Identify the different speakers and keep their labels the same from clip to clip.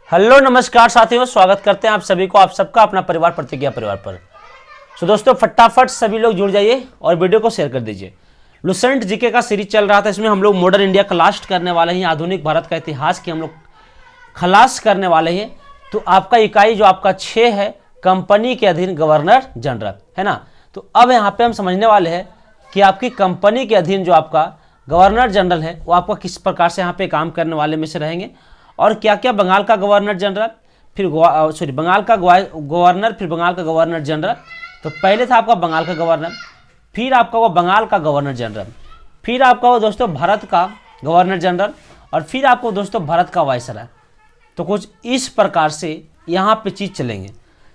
Speaker 1: Hello नमस्कार साथियों, स्वागत करते हैं आप सभी को, आप सबका अपना परिवार प्रतिज्ञा परिवार पर। दोस्तों फटाफट सभी लोग जुड़ जाइए और वीडियो को शेयर कर दीजिए। लुसेंट जीके का सीरीज चल रहा था, इसमें हम लोग मॉडर्न इंडिया खलास करने वाले हैं, आधुनिक भारत का इतिहास की हम लोग खलास करने वाले हैं। तो आपका इकाई जो आपका 6 है, कंपनी के अधीन गवर्नर जनरल, है ना। तो अब यहाँ पे हम समझने वाले हैं कि आपकी कंपनी के अधीन जो आपका गवर्नर जनरल है वो आपका किस प्रकार से यहाँ पे काम करने वाले में से रहेंगे, और क्या क्या बंगाल का गवर्नर जनरल, फिर बंगाल का गवर्नर, फिर बंगाल का गवर्नर जनरल। तो पहले था आपका बंगाल का गवर्नर, फिर आपका वो बंगाल का गवर्नर जनरल, फिर आपका वो दोस्तों भारत का गवर्नर जनरल, और फिर आपको दोस्तों भारत का वायसराय। तो कुछ इस प्रकार से यहाँ पे चीज़ चलेंगे।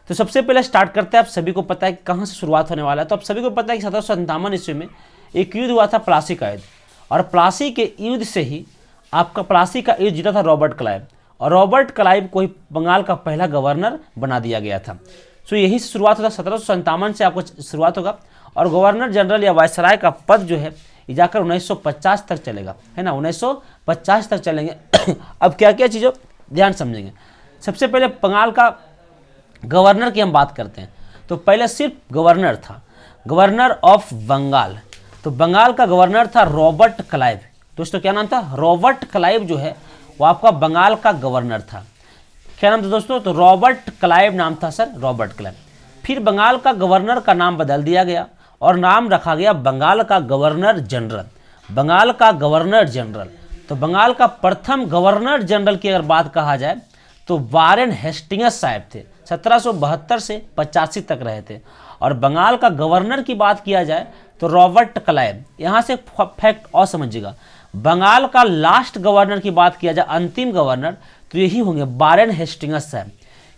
Speaker 1: तो सबसे पहले स्टार्ट करते हैं। आप सभी को पता है कि कहाँ से शुरुआत होने वाला है। तो आप सभी को पता है कि 1757 ईस्वी में एक युद्ध हुआ था, प्लासी का युद्ध, और प्लासी के युद्ध से ही आपका प्लासी का युद्ध जीता था रॉबर्ट क्लाइव, और रॉबर्ट क्लाइव को ही बंगाल का पहला गवर्नर बना दिया गया था। सो यही से शुरुआत होता, 1757 से आपको शुरुआत होगा, और गवर्नर जनरल या वायसराय का पद जो है ये जाकर 1950 तक चलेगा, है ना, 1950 तक चलेंगे। अब क्या क्या चीज़ों ध्यान समझेंगे। सबसे पहले बंगाल का गवर्नर की हम बात करते हैं। तो पहले सिर्फ गवर्नर था, गवर्नर ऑफ बंगाल। तो बंगाल का गवर्नर था रॉबर्ट क्लाइव। दोस्तों क्या नाम था? रॉबर्ट क्लाइव जो है वो आपका बंगाल का गवर्नर था। क्या नाम था दोस्तों? तो रॉबर्ट क्लाइव नाम था सर, रॉबर्ट क्लाइव। फिर बंगाल का गवर्नर का नाम बदल दिया गया और नाम रखा गया बंगाल का गवर्नर जनरल। बंगाल का गवर्नर जनरल। तो बंगाल का प्रथम गवर्नर जनरल की अगर बात कहा जाए तो वारेन हेस्टिंग्स साहब थे, 1772 से 85 तक रहे थे। और बंगाल का गवर्नर की बात किया जाए तो रॉबर्ट क्लाइव। यहाँ से फैक्ट और समझिएगा, बंगाल का लास्ट गवर्नर की बात किया जाए, अंतिम गवर्नर, तो यही होंगे वारेन हेस्टिंग्स साहब।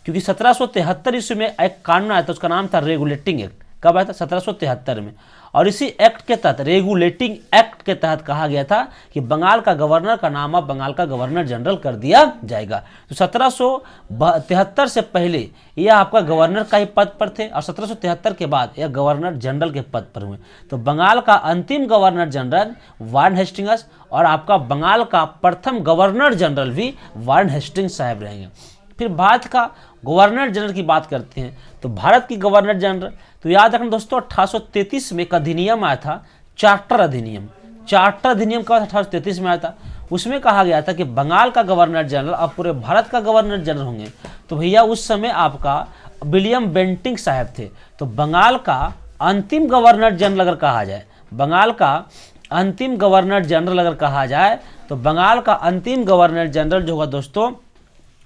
Speaker 1: क्योंकि 1773 ईस्वी में एक कानून आया था, उसका नाम था रेगुलेटिंग एक्ट। कब आया था? 1773 में। और इसी एक्ट के तहत, रेगुलेटिंग एक्ट के तहत कहा गया था कि बंगाल का गवर्नर का नाम अब बंगाल का गवर्नर जनरल कर दिया जाएगा। तो 1773 से पहले यह आपका गवर्नर का ही पद पर थे, और 1773 के बाद यह गवर्नर जनरल के पद पर हुए। तो बंगाल का अंतिम गवर्नर जनरल वारेन हेस्टिंग्स, और आपका बंगाल का प्रथम गवर्नर जनरल भी वारेन हेस्टिंग्स साहब रहेंगे। फिर भारत का गवर्नर जनरल की बात करते हैं। तो भारत की गवर्नर जनरल, तो याद रखना दोस्तों, 1833 में एक अधिनियम आया था, चार्टर अधिनियम। चार्टर अधिनियम कब 1833 में आया था? उसमें कहा गया था कि बंगाल का गवर्नर जनरल अब पूरे भारत का गवर्नर जनरल होंगे। तो भैया उस समय आपका विलियम बेंटिंक साहब थे। तो बंगाल का अंतिम गवर्नर जनरल अगर कहा जाए, बंगाल का अंतिम गवर्नर जनरल अगर कहा जाए, तो बंगाल का अंतिम गवर्नर जनरल जो होगा दोस्तों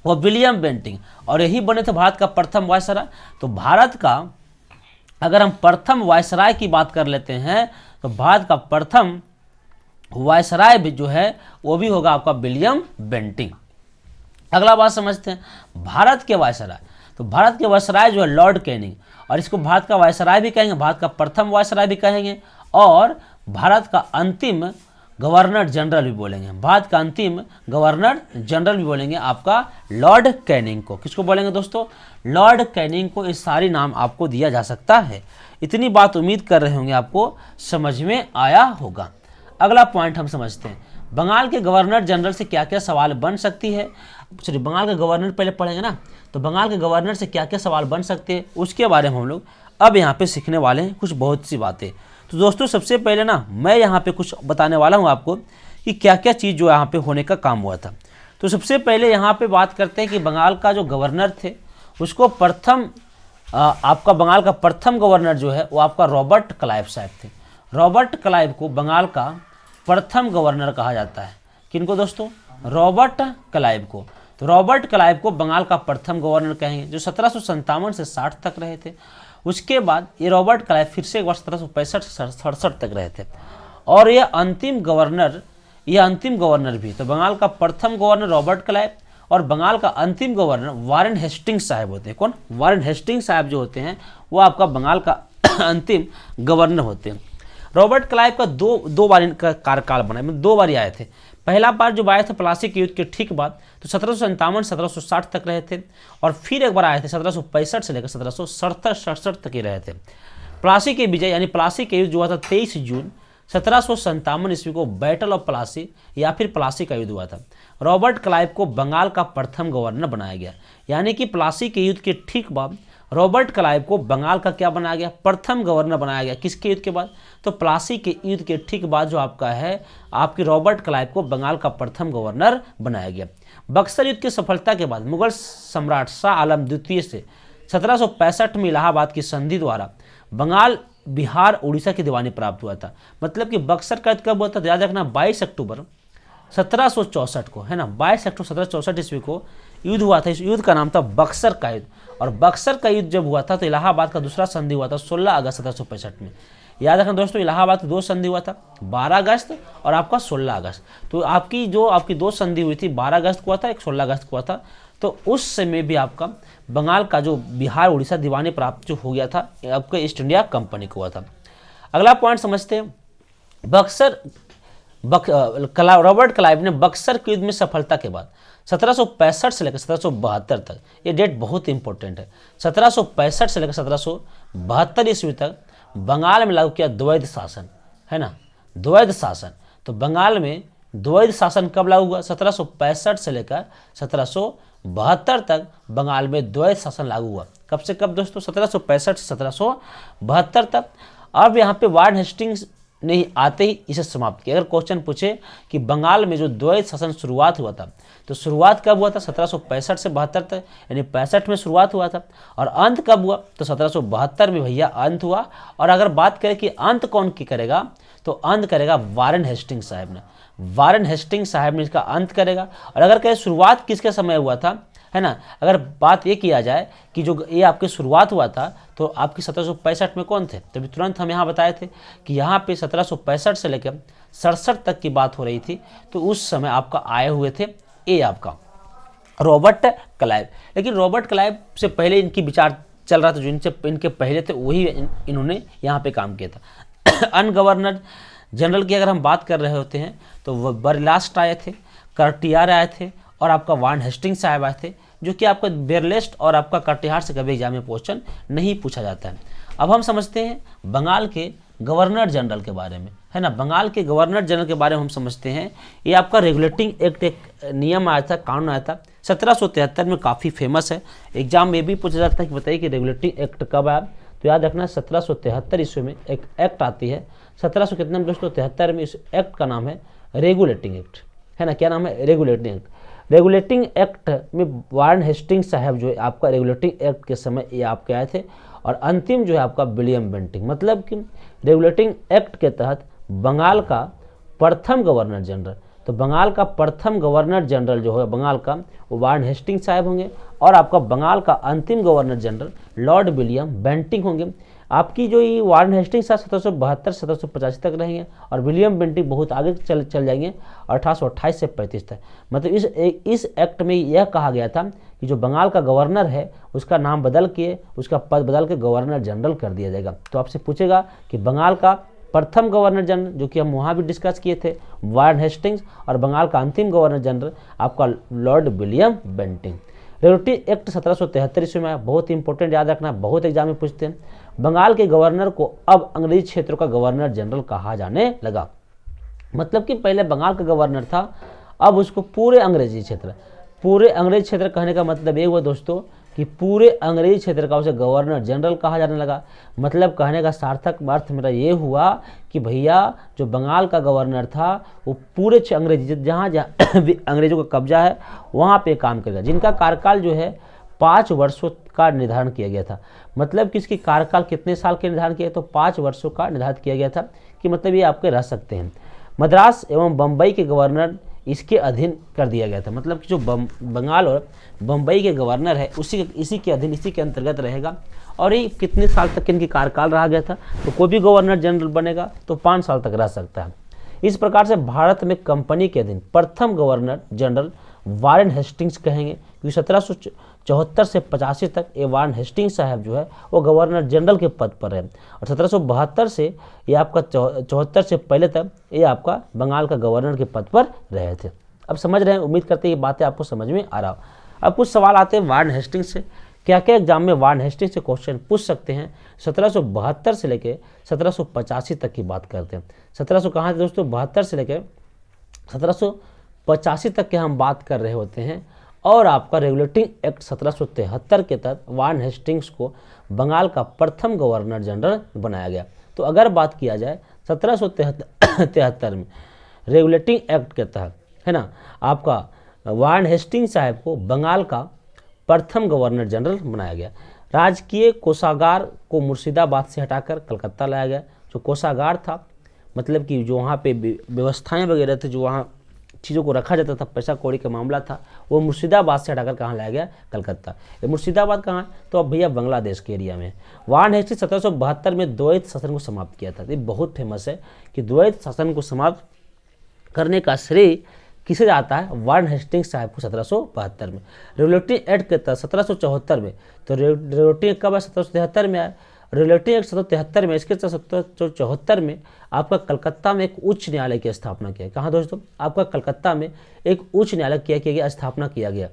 Speaker 1: वो विलियम बेंटिंक, और यही बने थे भारत का प्रथम वायसराय। तो भारत का अगर हम प्रथम वायसराय की बात कर लेते हैं, तो भारत का प्रथम वायसराय भी जो है वो भी होगा आपका विलियम बेंटिंक। अगला बात समझते हैं, भारत के वायसराय। तो भारत के वायसराय जो है लॉर्ड कैनिंग, और इसको भारत का वायसराय भी कहेंगे, भारत का प्रथम वायसराय भी कहेंगे, और भारत का अंतिम गवर्नर जनरल भी बोलेंगे। भारत का अंतिम गवर्नर जनरल भी बोलेंगे आपका लॉर्ड कैनिंग को। किसको बोलेंगे दोस्तों? लॉर्ड कैनिंग को। इस सारी नाम आपको दिया जा सकता है। इतनी बात उम्मीद कर रहे होंगे आपको समझ में आया होगा। अगला पॉइंट हम समझते हैं, बंगाल के गवर्नर जनरल से क्या क्या सवाल बन सकती है। चलिए बंगाल का गवर्नर पहले पढ़ेंगे ना। तो बंगाल के गवर्नर से क्या क्या सवाल बन सकते हैं उसके बारे में हम लोग अब यहाँ पे सीखने वाले हैं कुछ बहुत सी बातें। तो दोस्तों सबसे पहले ना मैं यहाँ पे कुछ बताने वाला हूँ आपको कि क्या क्या चीज़ जो यहाँ पे होने का काम हुआ था। तो सबसे पहले यहाँ पे बात करते हैं कि बंगाल का जो गवर्नर थे उसको प्रथम आपका बंगाल का प्रथम गवर्नर जो है वो आपका रॉबर्ट क्लाइव साहब थे। रॉबर्ट क्लाइव को बंगाल का प्रथम गवर्नर कहा जाता है। किनको दोस्तों? रॉबर्ट क्लाइव को। तो रॉबर्ट क्लाइव को बंगाल का प्रथम गवर्नर कहेंगे, जो 1757 से 60 तक रहे थे। उसके बाद ये रॉबर्ट क्लाइव फिर से एक बार 1765 से 67 तक रहे थे, और ये अंतिम गवर्नर भी। तो बंगाल का प्रथम गवर्नर रॉबर्ट क्लाइव, और बंगाल का अंतिम गवर्नर वारेन हेस्टिंग्स साहब होते हैं। कौन? वारेन हेस्टिंग्स साहब जो होते हैं वो आपका बंगाल का अंतिम गवर्नर होते हैं। रॉबर्ट क्लाइव का दो बार इनका कार्यकाल बना, मतलब 2 बार आए थे। पहला बार जो आए थे प्लासी के युद्ध के ठीक बाद, तो 1757 1760 तक रहे थे, और फिर एक बार आए थे 1765 से लेकर 1767 तक ही रहे थे। प्लासी के विजय यानी प्लासी के युद्ध जो हुआ था 23 जून 1757 ईस्वी को बैटल ऑफ प्लासी या फिर प्लासी का युद्ध हुआ था। रॉबर्ट क्लाइव को बंगाल का प्रथम गवर्नर बनाया गया, यानी कि प्लासी के युद्ध के ठीक बाद रॉबर्ट क्लाइव को बंगाल का क्या बनाया गया, प्रथम गवर्नर बनाया गया। किसके युद्ध के बाद, तो प्लासी के युद्ध के ठीक बाद जो आपका है आपकी रॉबर्ट क्लाइव को बंगाल का प्रथम गवर्नर बनाया गया। बक्सर युद्ध की सफलता के बाद मुगल सम्राट शाह आलम द्वितीय से 1765 में इलाहाबाद की संधि द्वारा बंगाल, बिहार, उड़ीसा की दीवानी प्राप्त हुआ था। मतलब कि बक्सर का युद्ध कब हुआ था, याद रखना 22 अक्टूबर 1764 को, है ना, 22 अक्टूबर 1764 ईस्वी को युद्ध हुआ था। इस युद्ध का नाम था बक्सर का युद्ध। और बक्सर का युद्ध जब हुआ था तो इलाहाबाद का दूसरा संधि हुआ था 16 अगस्त 1765 में। याद रखना दोस्तों, इलाहाबाद का दो संधि हुआ था, 12 अगस्त और आपका 16 अगस्त। तो आपकी दो संधि हुई थी, 12 अगस्त को हुआ था, एक 16 अगस्त को हुआ था। तो उस समय भी आपका बंगाल का जो बिहार, उड़ीसा दीवानी प्राप्त जो हो गया था आपका ईस्ट इंडिया कंपनी को हुआ था। अगला पॉइंट समझते हैं, रॉबर्ट क्लाइव ने बक्सर के युद्ध में सफलता के बाद 1765 से लेकर 1772 तक, ये डेट बहुत इंपॉर्टेंट है, 1765 से लेकर 1772 ईस्वी तक बंगाल में लागू किया द्वैध शासन, है ना, द्वैध शासन। तो बंगाल में द्वैध शासन कब लागू हुआ, 1765 से लेकर 1772 तक बंगाल में द्वैध शासन लागू हुआ। कब से कब दोस्तों, 1765 से 1772 तक। अब यहाँ पे वार्ड हेस्टिंग्स नहीं आते ही इसे समाप्त किया। अगर क्वेश्चन पूछे कि बंगाल में जो द्वैध शासन शुरुआत हुआ था, तो शुरुआत कब हुआ था, 1765 से 72 तक, यानी 65 में शुरुआत हुआ था। और अंत कब हुआ, तो 1772 में भैया अंत हुआ। और अगर बात करें कि अंत कौन की करेगा, तो अंत करेगा वारेन हेस्टिंग साहब ने, वारेन हेस्टिंग साहब ने इसका अंत करेगा। और अगर कहें शुरुआत किसके समय हुआ था, है ना, अगर बात ये किया जाए कि जो ये आपकी शुरुआत हुआ था तो आपकी 1765 में कौन थे, तभी तुरंत हम यहाँ बताए थे कि यहाँ पे 1765 से लेकर 67 तक की बात हो रही थी। तो उस समय आपका आए हुए थे ये आपका रॉबर्ट क्लाइव। लेकिन रॉबर्ट क्लाइव से पहले इनकी विचार चल रहा था, जो इनके पहले थे वही इन्होंने यहाँ पे काम किया था। अन गवर्नर जनरल की अगर हम बात कर रहे होते हैं तो वो बरलास्ट आए थे, कर्टियार आए थे और आपका वार्न हेस्टिंग साहब आए थे, जो कि आपका बेरलेस्ट और आपका कटिहार से कभी एग्जाम में क्वेश्चन नहीं पूछा जाता है। अब हम समझते हैं बंगाल के गवर्नर जनरल के बारे में, है ना, बंगाल के गवर्नर जनरल के बारे में हम समझते हैं। ये आपका रेगुलेटिंग एक्ट एक नियम आया था, कानून आया था 1773 में, काफ़ी फेमस है, एग्जाम में भी पूछा जाता है कि बताइए कि रेगुलेटिंग एक्ट कब आया। तो याद रखना 1773 ईस्वी में एक एक्ट आती है, 1700 कितने में दोस्तों 73 में। इस एक्ट का नाम है रेगुलेटिंग एक्ट, है ना, क्या नाम है, रेगुलेटिंग एक्ट। रेगुलेटिंग एक्ट में वारेन हेस्टिंग साहब जो है आपका रेगुलेटिंग एक्ट के समय ये आपके आए थे। और अंतिम जो है आपका विलियम बेंटिंग, मतलब कि रेगुलेटिंग एक्ट के तहत बंगाल का प्रथम गवर्नर जनरल, तो बंगाल का प्रथम गवर्नर जनरल जो है बंगाल का वो वारेन हेस्टिंग साहब होंगे। और आपका बंगाल का अंतिम governor general Lord William Bentinck होंगे। आपकी जो ये वारेन हेस्टिंग साहब 1772 से 1785 तक रहेंगे और विलियम बेंटिंग बहुत आगे चल जाएंगे 1828 से 35 तक। मतलब इस एक्ट में यह कहा गया था कि जो बंगाल का गवर्नर है उसका नाम बदल के, उसका पद बदल के गवर्नर जनरल कर दिया जाएगा। तो आपसे पूछेगा कि बंगाल का प्रथम गवर्नर जनरल, जो कि हम वहाँ भी डिस्कस किए थे, वारेन हेस्टिंग्स, और बंगाल का अंतिम गवर्नर जनरल आपका Lord William Bentinck. Regulating act 1773 ईस्वी में, बहुत इंपॉर्टेंट, याद रखना, बहुत एग्जाम में पूछते हैं। बंगाल के गवर्नर को अब अंग्रेजी क्षेत्रों का गवर्नर जनरल कहा जाने लगा। मतलब कि पहले बंगाल का गवर्नर था, अब उसको पूरे अंग्रेजी क्षेत्र कहने का मतलब ये हुआ दोस्तों कि पूरे अंग्रेजी क्षेत्र का उसे गवर्नर जनरल कहा जाने लगा। मतलब कहने का सार्थक अर्थ मेरा ये हुआ कि भैया जो बंगाल का गवर्नर था वो पूरे अंग्रेजी, जहाँ जहाँ भी अंग्रेजों का कब्जा है वहाँ पे काम करेगा, जिनका कार्यकाल जो है 5 वर्षों का निर्धारण किया गया था। मतलब कि इसकी कार्यकाल कितने साल के निर्धारण किया, तो 5 वर्षों का निर्धारित किया गया था कि मतलब ये आपके रह सकते हैं। मद्रास एवं बम्बई के गवर्नर इसके अधीन कर दिया गया था। मतलब कि जो बंगाल और बम्बई के गवर्नर है इसी के अधीन, इसी के अंतर्गत रहेगा। और ये कितने साल तक इनकी कार्यकाल रहा गया था, तो कोई भी गवर्नर जनरल बनेगा तो 5 साल तक रह सकता है। इस प्रकार से भारत में कंपनी के अधीन प्रथम गवर्नर जनरल वारेन हेस्टिंग्स कहेंगे, क्योंकि 1774 से 85 तक ये वारेन हेस्टिंग्स साहब जो है वो गवर्नर जनरल के पद पर है। और 1772 से ये आपका 74 से पहले तक ये आपका बंगाल का गवर्नर के पद पर रहे थे। अब समझ रहे हैं, उम्मीद करते हैं ये बातें आपको समझ में आ रहा हो। अब कुछ सवाल आते हैं वारेन हेस्टिंग्स से क्या क्या एग्जाम में वार्न हेस्टिंग्स से क्वेश्चन पूछ सकते हैं। 1772 से लेके 1785 तक की बात करते हैं। 1700 कहाँ थे दोस्तों, 72 से लेके 1785 तक के हम बात कर रहे होते हैं। और आपका रेगुलेटिंग एक्ट 1773 के तहत वार्न हेस्टिंग्स को बंगाल का प्रथम गवर्नर जनरल बनाया गया। तो अगर बात किया जाए 1773 में रेगुलेटिंग एक्ट के तहत, है ना, आपका वार्न हेस्टिंग्स साहब को बंगाल का प्रथम गवर्नर जनरल बनाया गया। राजकीय कोषागार को मुर्शिदाबाद से हटाकर कलकत्ता लाया गया। जो कोषागार था, मतलब कि जो वहाँ पे व्यवस्थाएं वगैरह थे, जो वहाँ चीज़ों को रखा जाता था, पैसा कौड़ी का मामला था, वो मुर्शिदाबाद से हटाकर कहाँ लाया गया, कलकत्ता। ये मुर्शिदाबाद कहाँ है, तो अब भैया बांग्लादेश के एरिया में। वार्न हेस्टिंग्स 1772 में द्वैत शासन को समाप्त किया था। ये बहुत फेमस है कि द्वैत शासन को समाप्त करने का श्रेय किसे जाता है, वार्न हेस्टिंग्स साहब को 1772 में। रेगुलेटिंग एक्ट के तहत 1774 में, तो रेगुलेटिंग कब है, 1773 में आया। रेगुलेटिंग एक्ट 1773 में, इसके 1774 में आपका कलकत्ता में एक उच्च न्यायालय की स्थापना किया। कहाँ दोस्तों, आपका कलकत्ता में एक उच्च न्यायालय किया गया, स्थापना किया गया।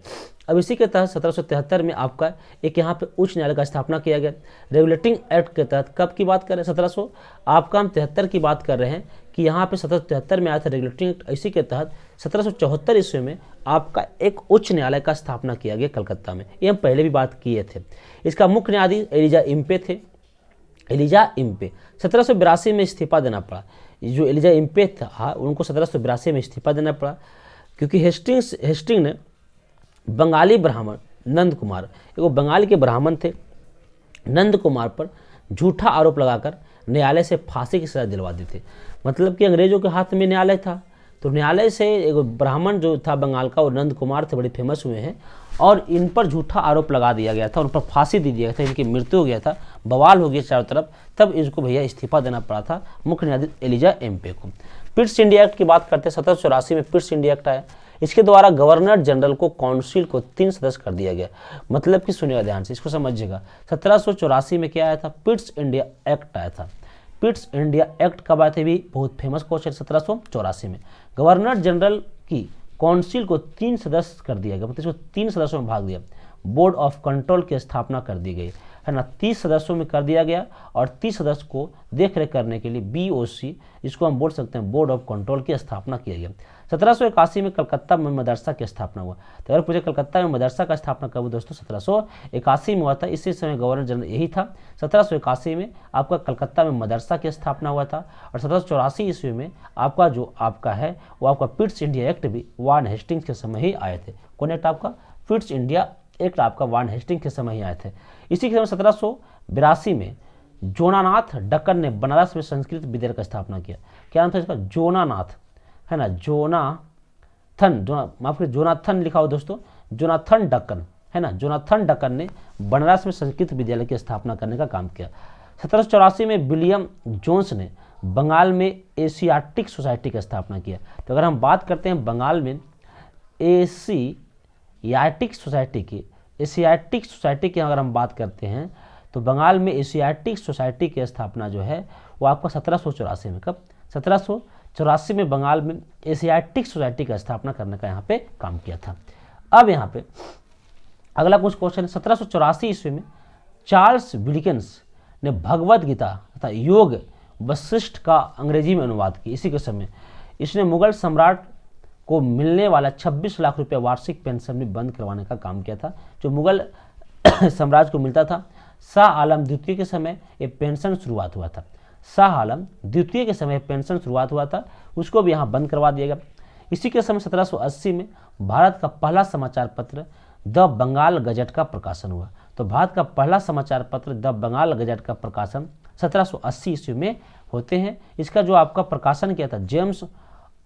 Speaker 1: अब इसी के तहत 1773 में आपका एक यहाँ पे उच्च न्यायालय का स्थापना किया गया। रेगुलेटिंग एक्ट के तहत कब की बात कर रहे हैं, 1773 की बात कर रहे हैं कि यहाँ पे 1773 में आया था रेगुलेटिंग एक्ट। इसी के तहत 1774 ईस्वी में आपका एक उच्च न्यायालय का स्थापना किया गया कलकत्ता में। ये हम पहले भी बात किए थे। इसका मुख्य न्यायाधीश एलिजा इम्पे थे। एलिजा इम्पे 1782 में इस्तीफा देना पड़ा। जो एलिजा इम्पे था उनको 1782 में इस्तीफा देना पड़ा, क्योंकि हेस्टिंग ने बंगाली ब्राह्मण नंद कुमार, वो बंगाल के ब्राह्मण थे, नंद कुमार पर झूठा आरोप लगाकर न्यायालय से फांसी की सजा दिलवा दी थी। मतलब कि अंग्रेजों के हाथ में न्यायालय था, तो न्यायालय से एक ब्राह्मण जो था बंगाल का, वो नंद कुमार थे, बड़े फेमस हुए हैं, और इन पर झूठा आरोप लगा दिया गया था, उन पर फांसी दे दिया गया था, इनकी मृत्यु हो गया था, बवाल हो गया चारों तरफ। तब इसको भैया इस्तीफा देना पड़ा था मुख्य न्यायाधीश एलिजा एम्पे को। पिट्स इंडिया एक्ट की बात करते हैं। 1784 में पिट्स इंडिया एक्ट आया। इसके द्वारा गवर्नर जनरल को काउंसिल को 3 सदस्य कर दिया गया। मतलब कि सुनिएगा ध्यान से, इसको समझिएगा। 1784 में क्या आया था, पिट्स इंडिया एक्ट आया था। पिट्स इंडिया एक्ट कब आए थे, भी बहुत फेमस क्वेश्चन। 1784 में गवर्नर जनरल की काउंसिल को 3 सदस्य कर दिया गया, मतलब इसको 3 सदस्यों में भाग दिया। बोर्ड ऑफ कंट्रोल की स्थापना कर दी गई, है ना, 30 सदस्यों में कर दिया गया। और 30 सदस्य को देखरेख करने के लिए BOC, इसको हम बोल सकते हैं बोर्ड ऑफ कंट्रोल की स्थापना किया गया। 1781 में कलकत्ता में मदरसा की स्थापना हुआ। तो अगर पूछे कलकत्ता में मदरसा का स्थापना कब हुआ दोस्तों, 1781 में हुआ था। इसी समय गवर्नर जनरल यही था। 1781 में आपका कलकत्ता में मदरसा की स्थापना हुआ था। और 1784 ईस्वी में आपका जो आपका है वो आपका पिट्स इंडिया एक्ट भी वार्न हेस्टिंग्स के समय ही आए थे। कौन एक्ट आपका, पिट्स इंडिया एक्ट आपका वार्न हेस्टिंग्स के समय ही आए थे। इसी के समय 1782 में जोनानाथ डक्कन ने बनारस में संस्कृत विद्यालय का स्थापना किया। क्या नाम था इसका, जोनानाथ, है ना, जोनाथन लिखा हो दोस्तों, जोनाथन डक्कन, है ना, जोनाथन डक्कन ने बनारस में संस्कृत विद्यालय की स्थापना करने का काम किया। 1784 में विलियम जोन्स ने बंगाल में एशियाटिक सोसाइटी की स्थापना किया। तो अगर हम बात करते हैं बंगाल में एशियाटिक सोसाइटी की अगर हम बात करते हैं, तो बंगाल में एशियाटिक सोसाइटी की स्थापना जो है वो आपका 1784 में, कब, 1784 में बंगाल में एशियाटिक सोसाइटी का स्थापना करने का यहाँ पे काम किया था। अब यहाँ पे अगला कुछ क्वेश्चन। 1784 ईस्वी में चार्ल्स विल्किंस ने भगवद गीता तथा योग वशिष्ठ का अंग्रेजी में अनुवाद किया। इसी के समय इसने मुगल सम्राट को मिलने वाला 26 लाख रुपया वार्षिक पेंशन में बंद करवाने का काम किया था। जो मुगल साम्राज्य को मिलता था, शाह आलम द्वितीय के समय ये पेंशन शुरुआत हुआ था। शाह आलम द्वितीय के समय पेंशन शुरुआत हुआ था, उसको भी यहाँ बंद करवा दिया गया। इसी के समय 1780 में भारत का पहला समाचार पत्र द बंगाल गजट का प्रकाशन हुआ। तो भारत का पहला समाचार पत्र द बंगाल गजट का प्रकाशन 1780 ईस्वी में होते हैं। इसका जो आपका प्रकाशन किया था जेम्स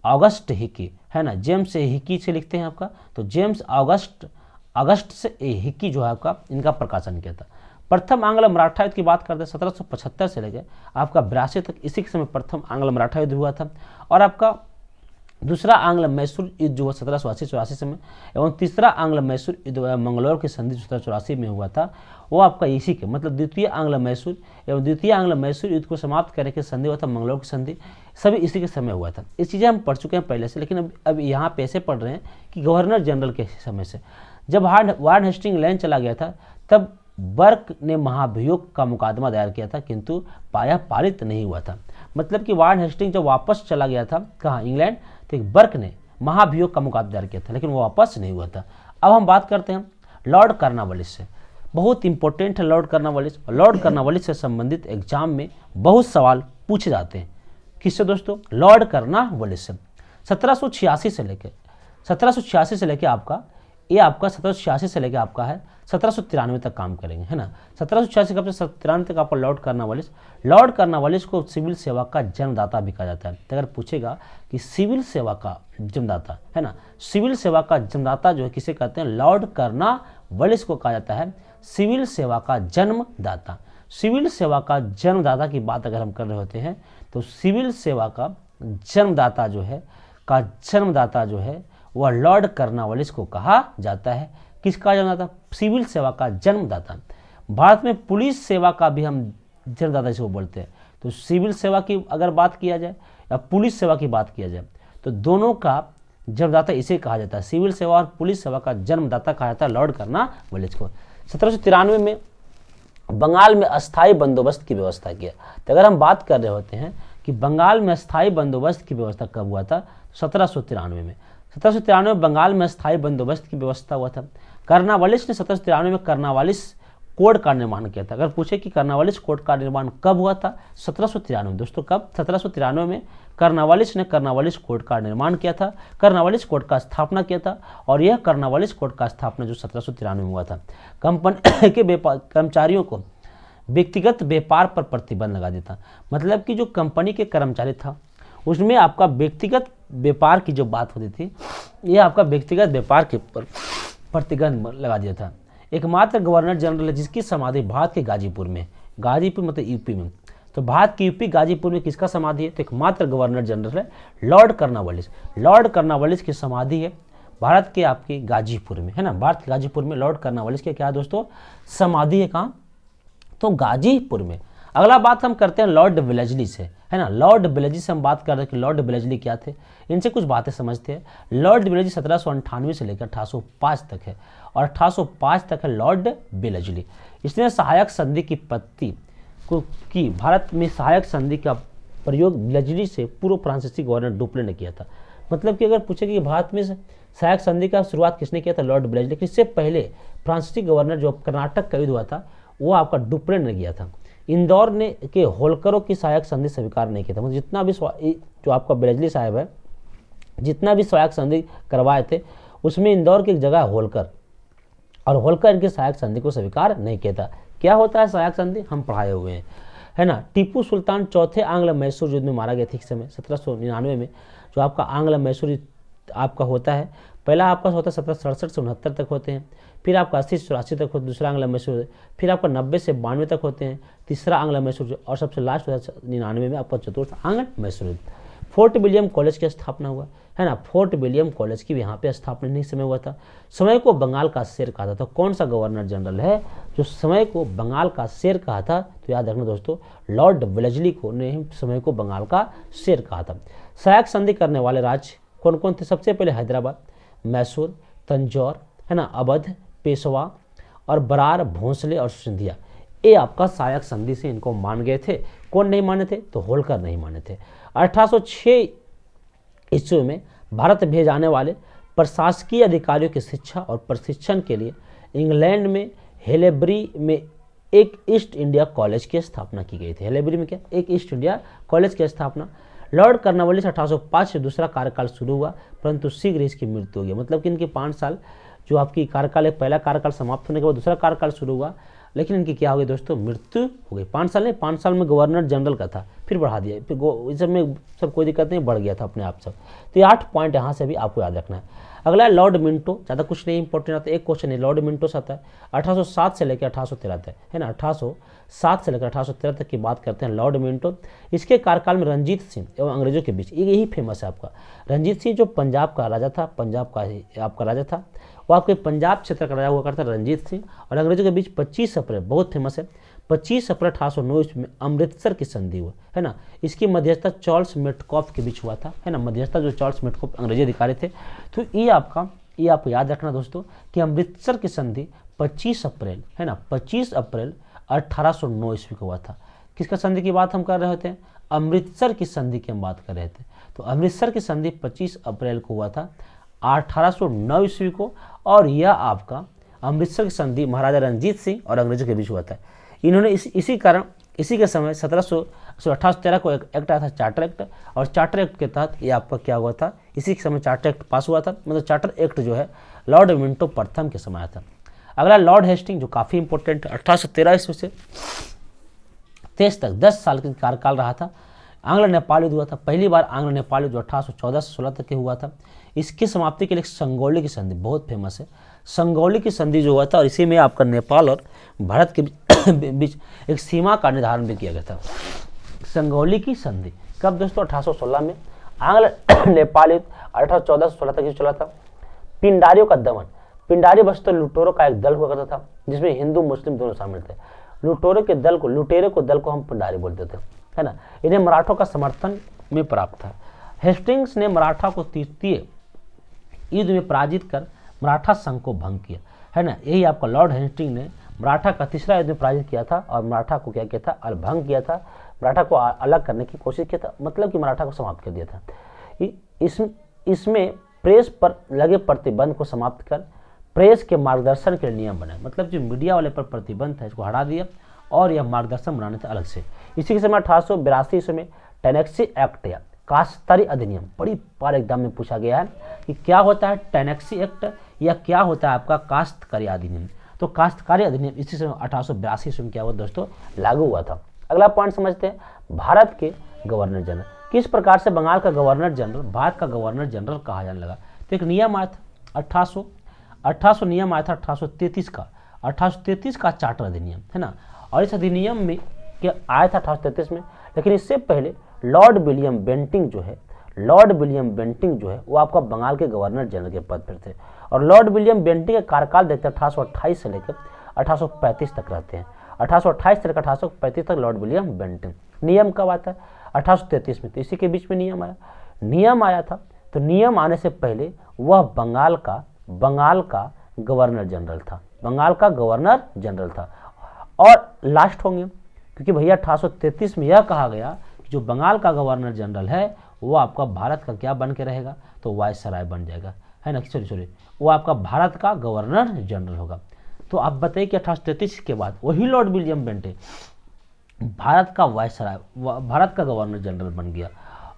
Speaker 1: ऑगस्ट हिकी, है ना, जेम्स हिकी से लिखते हैं आपका, तो जेम्स अगस्त से हिकी जो है आपका इनका प्रकाशन किया था। प्रथम आंग्ल मराठा युद्ध की बात करते हैं 1775 से लेकर आपका 82 तक, इसी के समय प्रथम आंग्ल मराठा युद्ध हुआ था। और आपका दूसरा आंग्ल मैसूर युद्ध जो हुआ 1780-84 समय, एवं तीसरा आंग्ल मैसूर युद्ध मंगलौर की संधि 1784 में हुआ था, वो आपका इसी के मतलब द्वितीय आंग्ल मैसूर एवं द्वितीय आंग्ल मैसूर युद्ध को समाप्त करने के संधि हुआ था मंगलौर की संधि, सभी इसी के समय हुआ था। ये चीज़ें हम पढ़ चुके हैं पहले से, लेकिन अब यहाँ पे ऐसे पढ़ रहे हैं कि गवर्नर जनरल के समय से जब वार्न हेस्टिंग लैंड चला गया था, तब बर्क ने महाभियोग का मुकदमा दायर किया था, किंतु पाया पारित नहीं हुआ था। मतलब कि वारेन हेस्टिंग जब वापस चला गया था कहाँ, इंग्लैंड, तो एक बर्क ने महाभियोग का मुकदमा दायर किया था, लेकिन वो वापस नहीं हुआ था। अब हम बात करते हैं लॉर्ड कॉर्नवालिस से। बहुत इंपॉर्टेंट है लॉर्ड कॉर्नवालिस। लॉर्ड कॉर्नवालिस से संबंधित एग्जाम में बहुत सवाल पूछे जाते हैं। किससे दोस्तों? लॉर्ड कॉर्नवालिस से। 1786 से लेके आपका ये आपका 1786 से लेके आपका है 1793 तक काम करेंगे, है ना। 1786 कब से 1793 तक आपका लॉर्ड कॉर्नवालिस को सिविल सेवा का जन्मदाता भी कहा जाता है। तो अगर पूछेगा कि सिविल सेवा का जन्मदाता, है ना, सिविल सेवा का जन्मदाता जो है किसे कहते हैं? लॉर्ड कॉर्नवालिस को कहा जाता है सिविल सेवा का जन्मदाता। सिविल सेवा का जन्मदाता की बात अगर हम कर रहे होते हैं तो सिविल सेवा का जन्मदाता जो है वह लॉर्ड कॉर्नवालिस को कहा जाता है। किसका जन्मदाता? सिविल सेवा का जन्मदाता। भारत में पुलिस सेवा का भी हम जन्मदाता इसको बोलते हैं। तो सिविल सेवा की अगर बात किया जाए या पुलिस सेवा की बात किया जाए तो दोनों का जन्मदाता इसे कहा जाता है। सिविल सेवा और पुलिस सेवा का जन्मदाता कहा जाता है लॉर्ड कॉर्नवालिस को। 1793 में बंगाल में अस्थायी बंदोबस्त की व्यवस्था किया। तो अगर हम बात कर रहे होते हैं कि बंगाल में अस्थायी बंदोबस्त की व्यवस्था कब हुआ था? 1793 में। 1793 में बंगाल में अस्थायी बंदोबस्त की व्यवस्था हुआ था। कॉर्नवालिस ने 1793 में कॉर्नवालिस कोड का निर्माण किया था। अगर पूछे कि कॉर्नवालिस कोड का निर्माण कब हुआ था? 1793 दोस्तों। कब? 1793 में कॉर्नवालिस ने कॉर्नवालिस कोड का निर्माण किया था, कॉर्नवालिस कोड का स्थापना किया था। और यह कॉर्नवालिस कोड का स्थापना जो 1793 में हुआ था, कंपनी के कर्मचारियों को व्यक्तिगत व्यापार पर प्रतिबंध लगा देता। मतलब कि जो कंपनी के कर्मचारी था उसमें आपका व्यक्तिगत व्यापार की जो बात होती थी, यह आपका व्यक्तिगत व्यापार के ऊपर प्रतिबंध लगा दिया था। एकमात्र गवर्नर जनरल है जिसकी समाधि भारत के गाजीपुर में, गाजीपुर मतलब यूपी में। तो भारत के यूपी गाजीपुर में किसका समाधि है? तो एकमात्र गवर्नर जनरल है लॉर्ड कॉर्नवालिस। लॉर्ड कॉर्नवालिस की समाधि है भारत के आपके गाजीपुर में, है ना। भारत के गाजीपुर में लॉर्ड कॉर्नवालिस के क्या है दोस्तों? समाधि है। कहाँ? तो गाजीपुर में। अगला बात हम करते हैं लॉर्ड वेलेस्ली से, है ना। लॉर्ड वेलेस्ली से हम बात कर रहे हैं कि लॉर्ड वेलेस्ली क्या थे, इनसे कुछ बातें समझते हैं। लॉर्ड वेलेस्ली 1798 से लेकर 1805 तक है और 1805 तक है लॉर्ड वेलेस्ली। इसने सहायक संधि की पत्ती को की भारत में सहायक संधि का प्रयोग वेलेस्ली से पूर्व फ्रांसीसी गवर्नर डुप्ले ने किया था। मतलब कि अगर पूछेगा कि भारत में सहायक संधि का शुरुआत किसने किया था? Lord Wellesley. इससे पहले फ्रांसीसी गवर्नर जो कर्नाटक का युद्ध हुआ था वो आपका डुप्ले ने किया था। इंदौर ने के होलकरों की सहायक संधि स्वीकार नहीं किया था। मतलब जितना भी जो आपका वेलेस्ली साहब है, जितना भी सहायक संधि करवाए थे उसमें इंदौर की एक जगह होलकर, और होलकर इनकी सहायक संधि को स्वीकार नहीं किया था। क्या होता है सहायक संधि? हम पढ़ाए हुए हैं, है ना। टीपू सुल्तान चौथे आंग्ल मैसूर युद्ध में मारा गया था इस समय 1799 में। जो आपका आंग्ल मैसूर आपका होता है, पहला आपका होता है 1767 से 69 तक होते हैं, फिर आपका 80 से 84 तक होता है दूसरा आंग्ल मैसूर, फिर आपका 90 से 92 तक होते हैं तीसरा आंग्ल मैसूर, और सबसे लास्ट होता है 99 में आपका चतुर्थ आंग्ल मैसूर। फोर्ट विलियम कॉलेज की स्थापना हुआ, है ना। फोर्ट विलियम कॉलेज की यहाँ पे स्थापना नहीं समय हुआ था। समय को बंगाल का शेर कहा था। तो कौन सा गवर्नर जनरल है जो समय को बंगाल का शेर कहा था? तो याद रखना दोस्तों, लॉर्ड वेलेस्ली को ने समय को बंगाल का शेर कहा था। सहायक संधि करने वाले राज्य कौन कौन थे? सबसे पहले हैदराबाद, मैसूर, तंजौर, है ना, अवध, पेशवा और बरार, भोंसले और सिंधिया। ये आपका सहायक संधि से इनको मान गए थे। कौन नहीं माने थे? तो होलकर नहीं माने थे। 1806 ईस्वी में भारत भेजे जाने वाले प्रशासकीय अधिकारियों की शिक्षा और प्रशिक्षण के लिए इंग्लैंड में हेलेबरी में एक ईस्ट इंडिया कॉलेज की स्थापना की गई थी। हेलेबरी में क्या? एक ईस्ट इंडिया कॉलेज की स्थापना। लॉर्ड कॉर्नवालिस 1805 से दूसरा कार्यकाल शुरू हुआ, परंतु शीघ्र इसकी मृत्यु हो गई। मतलब कि इनके 5 साल जो आपकी कार्यकाल है, पहला कार्यकाल समाप्त होने के बाद दूसरा कार्यकाल शुरू हुआ, लेकिन इनकी क्या हो गई दोस्तों? मृत्यु हो गई। 5 साल नहीं, 5 साल में गवर्नर जनरल का था, फिर बढ़ा दिया, फिर इस सब में सब कोई दिक्कत नहीं, बढ़ गया था अपने आप सब। तो ये 8 पॉइंट यहाँ से भी आपको याद रखना है। अगला है लॉर्ड मिंटो। ज़्यादा कुछ नहीं इंपॉर्टेंट आता है, एक क्वेश्चन है लॉर्ड मिंटो से आता है। 1807 से लेकर 1813 तक, है ना। 1807 से लेकर 1813 तक की बात करते हैं लॉर्ड मिंटो। इसके कार्यकाल में रंजीत सिंह एवं अंग्रेजों के बीच, यही फेमस है आपका रंजीत सिंह, जो पंजाब का राजा था, पंजाब का आपका राजा था, वो आपके पंजाब क्षेत्र का राजा हुआ करता रंजीत सिंह, और अंग्रेजों के बीच 25 अप्रैल, बहुत फेमस है, 25 अप्रैल 1809 में अमृतसर की संधि हुआ, है ना। इसकी मध्यस्थता चार्ल्स मेटकॉफ के बीच हुआ था, है ना। मध्यस्थता जो चार्ल्स मेटकॉफ अंग्रेजी अधिकारी थे। तो ये आपको याद रखना दोस्तों कि अमृतसर की संधि 25 अप्रैल है ना, 25 अप्रैल 1809 ईस्वी को हुआ था। किसका संधि की बात हम कर रहे होते हैं? अमृतसर की संधि की हम बात कर रहे थे। तो अमृतसर की संधि 25 अप्रैल को हुआ था 1809 ईस्वी को, और यह आपका अमृतसर की संधि महाराजा रंजीत सिंह और अंग्रेजों के बीच हुआ था। इन्होंने इसी कारण इसी के समय 1813 को एक एक्ट आया था, चार्टर एक्ट, और चार्टर एक्ट के तहत ये आपका क्या हुआ था, इसी के समय चार्टर एक्ट पास हुआ था। मतलब चार्टर एक्ट जो है लॉर्ड मिंटो प्रथम के समय आया था। अगला लॉर्ड हेस्टिंग, जो काफ़ी इंपॉर्टेंट है, 1813 ईस्वी से 23 तक 10 साल का कार्यकाल रहा था। आंग्ल नेपाल युद्ध हुआ था, पहली बार आंग्ल नेपाल युद्ध 1814 से 16 तक के हुआ था। इसकी समाप्ति के लिए संगौली की संधि बहुत फेमस है। संगौली की संधि जो हुआ था, और इसी में आपका नेपाल और भारत के बीच एक सीमा का निर्धारण भी किया गया था। संगौली की संधि कब दोस्तों? 1816 में। आंग्ल नेपाल युद्ध 1814 से 16 तक चला था। पिंडारियों का दमन, पिंडारी बस्तर लुटेरों का एक दल हुआ करता था, जिसमें हिंदू मुस्लिम दोनों शामिल थे। लुटेरों के दल को हम पिंडारी बोलते थे, है ना। इन्हें मराठों का समर्थन में प्राप्त था। हेस्टिंग्स ने मराठा को तृतीय युद्ध में पराजित कर मराठा संघ को भंग किया, है ना। यही आपका लॉर्ड हेस्टिंग ने मराठा का तीसरा युद्ध में पराजित किया था, और मराठा को क्या किया था? भंग किया था, मराठा को अलग करने की कोशिश किया था, मतलब कि मराठा को समाप्त कर दिया था। इसमें प्रेस पर लगे प्रतिबंध को समाप्त कर प्रेस के मार्गदर्शन के नियम बनाए, मतलब जो मीडिया वाले पर प्रतिबंध था इसको हटा दिया, और यह मार्गदर्शन बनाने थे अलग से। इसी के समय 1882 ईस्वी में टेनेक्सी एक्ट या काश्तकारी अधिनियम, बड़ी बार एग्जाम में पूछा गया है कि क्या होता है टेनेक्सी एक्ट या क्या होता है आपका काश्तकारी अधिनियम। तो काश्तकारी अधिनियम इसी समय 1882 ईस्वी में क्या हुआ दोस्तों? लागू हुआ था। अगला पॉइंट समझते हैं, भारत के गवर्नर जनरल। किस प्रकार से बंगाल का गवर्नर जनरल भारत का गवर्नर जनरल कहा जाने लगा? तो एक नियम आया था 1800 नियम आया था 1833 का चार्टर अधिनियम, है ना। और इस अधिनियम में क्या आया था 1833 में, लेकिन इससे पहले लॉर्ड विलियम बेंटिंग जो है वो आपका बंगाल के गवर्नर जनरल के पद पर थे। और लॉर्ड विलियम बेंटिंग का कार्यकाल देखते हैं 1828 से लेकर 1835 तक रहते हैं। 1828 से लेकर 1835 तक लॉर्ड विलियम बेंटिंग। नियम कब आता है? 1833 में। तो इसी के बीच में नियम आया था। तो नियम आने से पहले वह बंगाल का गवर्नर जनरल था। और लास्ट होंगे, क्योंकि भैया 1833 में यह कहा गया कि जो बंगाल का गवर्नर जनरल है वो आपका भारत का क्या बन के रहेगा? तो वायसराय बन जाएगा, है ना। सॉरी, वो आपका भारत का गवर्नर जनरल होगा। तो आप बताइए कि 1833 के बाद वही लॉर्ड विलियम बेंटिंग भारत का गवर्नर जनरल बन गया,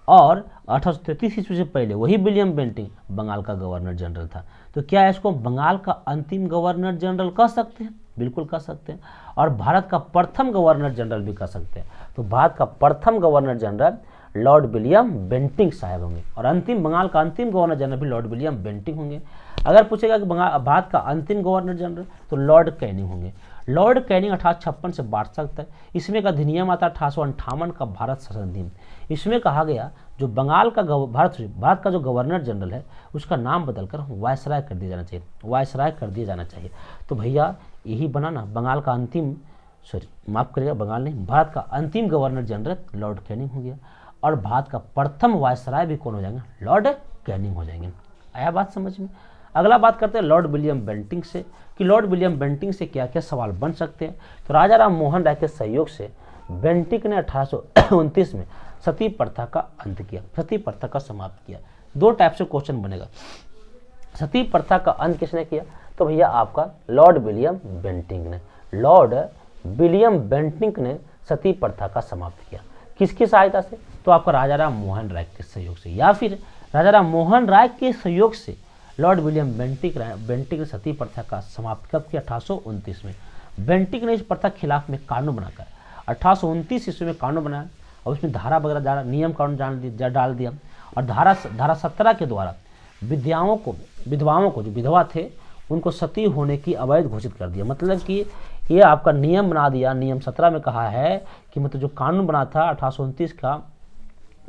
Speaker 1: और 1833 ईस्वी से पहले वही विलियम बेंटिंग बंगाल का गवर्नर जनरल था। तो क्या इसको बंगाल का अंतिम गवर्नर जनरल कह सकते हैं? बिल्कुल कह सकते हैं। और भारत का प्रथम गवर्नर जनरल भी कह सकते हैं। तो भारत का प्रथम governor general Lord William Bentinck साहब होंगे, और बंगाल का अंतिम गवर्नर जनरल भी लॉर्ड विलियम बेंटिंग होंगे। अगर पूछेगा कि भारत का अंतिम गवर्नर जनरल, तो लॉर्ड कैनिंग होंगे। लॉर्ड कैनिंग 1856 से 62 तक। इसमें का अधिनियम आता 1858 का भारत शासन अधिनियम। इसमें कहा गया जो बंगाल का भारत का जो गवर्नर जनरल है उसका नाम बदलकर वायसराय कर दिया जाना चाहिए। तो भैया यही बना ना, बंगाल का अंतिम भारत का अंतिम गवर्नर जनरल लॉर्ड कैनिंग हो गया, और भारत का प्रथम वायसराय भी कौन हो जाएंगे? लॉर्ड कैनिंग हो जाएंगे। आया बात समझ में? अगला बात करते हैं लॉर्ड विलियम बेंटिंग से, कि लॉर्ड विलियम बेंटिंग से क्या क्या सवाल बन सकते हैं। तो राजा राम मोहन राय के सहयोग से बेंटिंग ने 1829 में सती प्रथा का अंत किया, सती प्रथा का समाप्त किया। दो टाइप से क्वेश्चन बनेगा, सती प्रथा का अंत किसने किया? तो भैया आपका लॉर्ड विलियम बेंटिंग ने सती प्रथा का समाप्त किया। किसकी सहायता से? तो आपका राजा राम मोहन राय के सहयोग से, या फिर राजा राम मोहन राय के सहयोग से लॉर्ड विलियम बेंटिंग ने सती प्रथा का समाप्त कब किया? 1829 में। बेंटिंग ने इस प्रथा के खिलाफ में कानून बनाकर 1829 ईस्वी में कानून बनाया, और उसमें धारा वगैरह नियम कानून डाल दिया, और धारा 17 के द्वारा विधवाओं को जो विधवा थे उनको सती होने की अवैध घोषित कर दिया। मतलब कि ये आपका नियम बना दिया। नियम 17 में कहा है कि मतलब जो कानून बना था 1829 का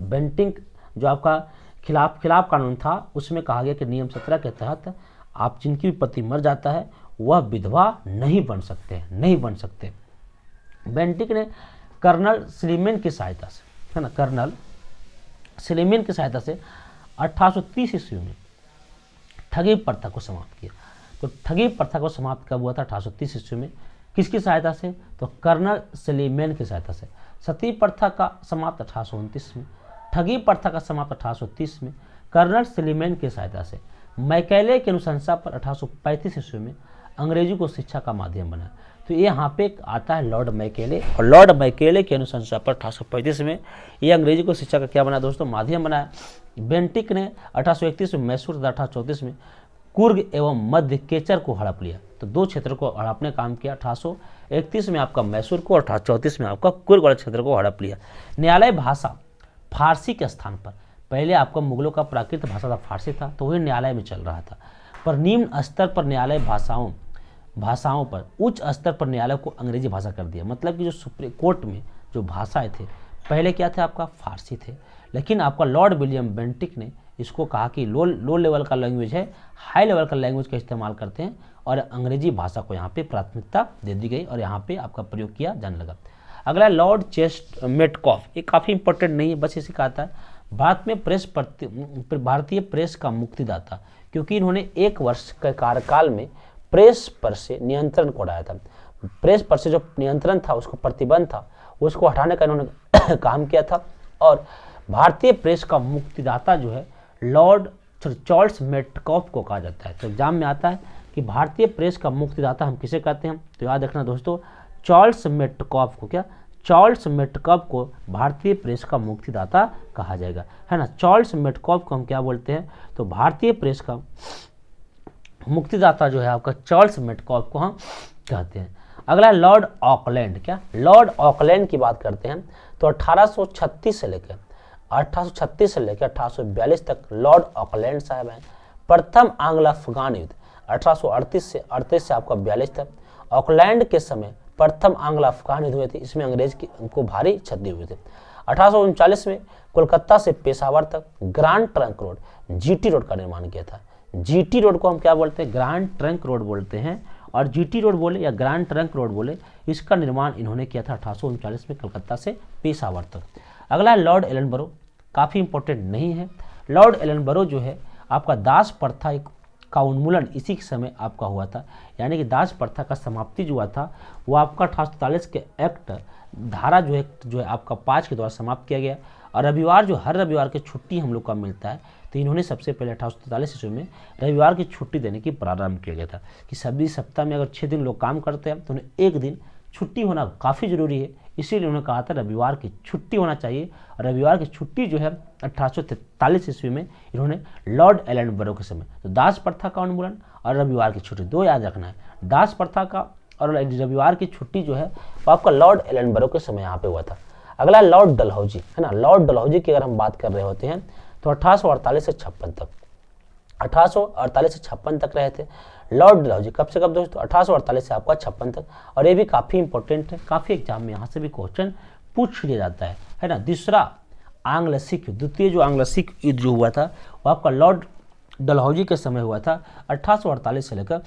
Speaker 1: बेंटिंग जो आपका खिलाफ कानून था, उसमें कहा गया कि नियम 17 के तहत आप जिनकी भी पति मर जाता है वह विधवा नहीं बन सकते। बेंटिंग ने कर्नल स्लीमेन की सहायता से, है ना, कर्नल स्लीमेन की सहायता से 1830 ईस्वी में ठगी प्रथा को समाप्त किया। तो ठगी प्रथा को समाप्त कब हुआ था? 1830 ईस्वी में। किसकी सहायता से? तो कर्नल सलीमैन की सहायता से। सती प्रथा का समाप्त 1829 में, ठगी प्रथा का समाप्त 1830 में, कर्नल सलीमैन की सहायता से। मैकेले की अनुशंसा पर 1835 ईस्वी में अंग्रेजी को शिक्षा का माध्यम बना। तो ये यहाँ पे आता है लॉर्ड मैकेले, और लॉर्ड मैकेले की अनुशंसा पर 1835 में ये अंग्रेजी को शिक्षा का क्या बना दोस्तों? माध्यम बनाया। बेंटिक ने 1831 में मैसूर तथा 1834 में कुर्ग एवं मध्य केचर को हड़प लिया। तो दो क्षेत्र को हड़पने काम किया। 1831 में आपका मैसूर को और 1834 में आपका कुर्ग वाले क्षेत्र को हड़प लिया। न्यायालय भाषा फारसी के स्थान पर, पहले आपका मुगलों का प्राकृत भाषा था फारसी था, तो वही न्यायालय में चल रहा था। पर निम्न स्तर पर न्यायालय भाषाओं पर उच्च स्तर पर न्यायालय को अंग्रेजी भाषा कर दिया। मतलब कि जो सुप्रीम कोर्ट में जो भाषाएं थे पहले क्या थे? आपका फारसी थे, लेकिन आपका लॉर्ड विलियम बेंटिक ने इसको कहा कि लो लेवल का लैंग्वेज है, हाई लेवल का लैंग्वेज का इस्तेमाल करते हैं, और अंग्रेजी भाषा को यहाँ पे प्राथमिकता दे दी गई और यहाँ पे आपका प्रयोग किया जाने लगा। अगला लॉर्ड चेस्टरमेटकॉफ, ये काफ़ी इंपॉर्टेंट नहीं है, बस इसी का आता है। भारतीय प्रेस का मुक्तिदाता, क्योंकि इन्होंने 1 वर्ष के कार्यकाल में प्रेस पर से नियंत्रण को हटाया था। प्रेस पर से जो नियंत्रण था, उसको प्रतिबंध था, उसको हटाने का इन्होंने काम किया था। और भारतीय प्रेस का मुक्तिदाता जो है लॉर्ड चार्ल्स मेटकॉफ को कहा जाता है। तो एग्जाम में आता है कि भारतीय प्रेस का मुक्तिदाता हम किसे कहते हैं? तो याद रखना दोस्तों, चार्ल्स मेटकॉफ को, क्या चार्ल्स मेटकॉफ को भारतीय प्रेस का मुक्तिदाता कहा जाएगा, है ना। चार्ल्स मेटकॉफ को हम क्या बोलते हैं? तो भारतीय प्रेस का मुक्तिदाता जो है आपका चार्ल्स मेटकॉफ को हम कहते हैं। अगला लॉर्ड ऑकलैंड, क्या लॉर्ड ऑकलैंड की बात करते हैं तो 1836 से लेकर 1842 तक लॉर्ड ऑकलैंड साहब हैं। प्रथम आंग्ल अफगान युद्ध 1838 से 38 से आपका 42 तक। ऑकलैंड के समय प्रथम आंग्ल अफगान युद्ध हुए थे, इसमें अंग्रेज को भारी क्षति हुई थी। 1839 में कोलकाता से पेशावर तक grand trunk road GT road का निर्माण किया था। जीटी रोड को हम क्या बोलते हैं? ग्रांड ट्रंक रोड बोलते हैं, और जीटी रोड बोले या ग्रांड ट्रंक रोड बोले, इसका निर्माण इन्होंने किया था 1839 में कलकत्ता से पेशावर तक। अगला है लॉर्ड एलनबरो, काफ़ी इंपॉर्टेंट नहीं है। लॉर्ड एलनबरो जो है आपका दास प्रथा का उन्मूलन इसी के समय आपका हुआ था, यानी कि दास प्रथा का समाप्ति जो हुआ था वो आपका 1843 के एक्ट धारा जो है आपका 5 के द्वारा समाप्त किया गया। और रविवार जो हर रविवार की छुट्टी हम लोग का मिलता है, तो इन्होंने सबसे पहले 1843 ईस्वी में रविवार की छुट्टी देने की प्रारंभ किया गया था कि सभी सप्ताह में अगर 6 दिन लोग काम करते हैं तो उन्हें 1 दिन छुट्टी होना काफ़ी ज़रूरी है, इसीलिए उन्होंने कहा था रविवार की छुट्टी होना चाहिए। और रविवार की छुट्टी जो है 1843 ईस्वी में इन्होंने लॉर्ड एलनबरो के समय, तो दास प्रथा का उन्मूलन और रविवार की छुट्टी दो याद रखना है। दास प्रथा का और रविवार की छुट्टी जो है वो आपका लॉर्ड एलनबरो के समय यहाँ पे हुआ था। अगला लॉर्ड डलहौजी, है ना। लॉर्ड डलहौजी की अगर हम बात कर रहे होते हैं तो 1848 से 56 तक, 1848 से 56 तक रहे थे लॉर्ड डलहौजी। कब से कब दोस्तों? 1848 से आपका 56 तक। और ये भी काफ़ी इंपॉर्टेंट है, काफ़ी एग्जाम में यहाँ से भी क्वेश्चन पूछ लिया जाता है ना। दूसरा आंग्ल सिख युद्ध, द्वितीय जो आंग्ल सिख युद्ध जो हुआ था वो आपका लॉर्ड डलहौजी के समय हुआ था 1848 से लेकर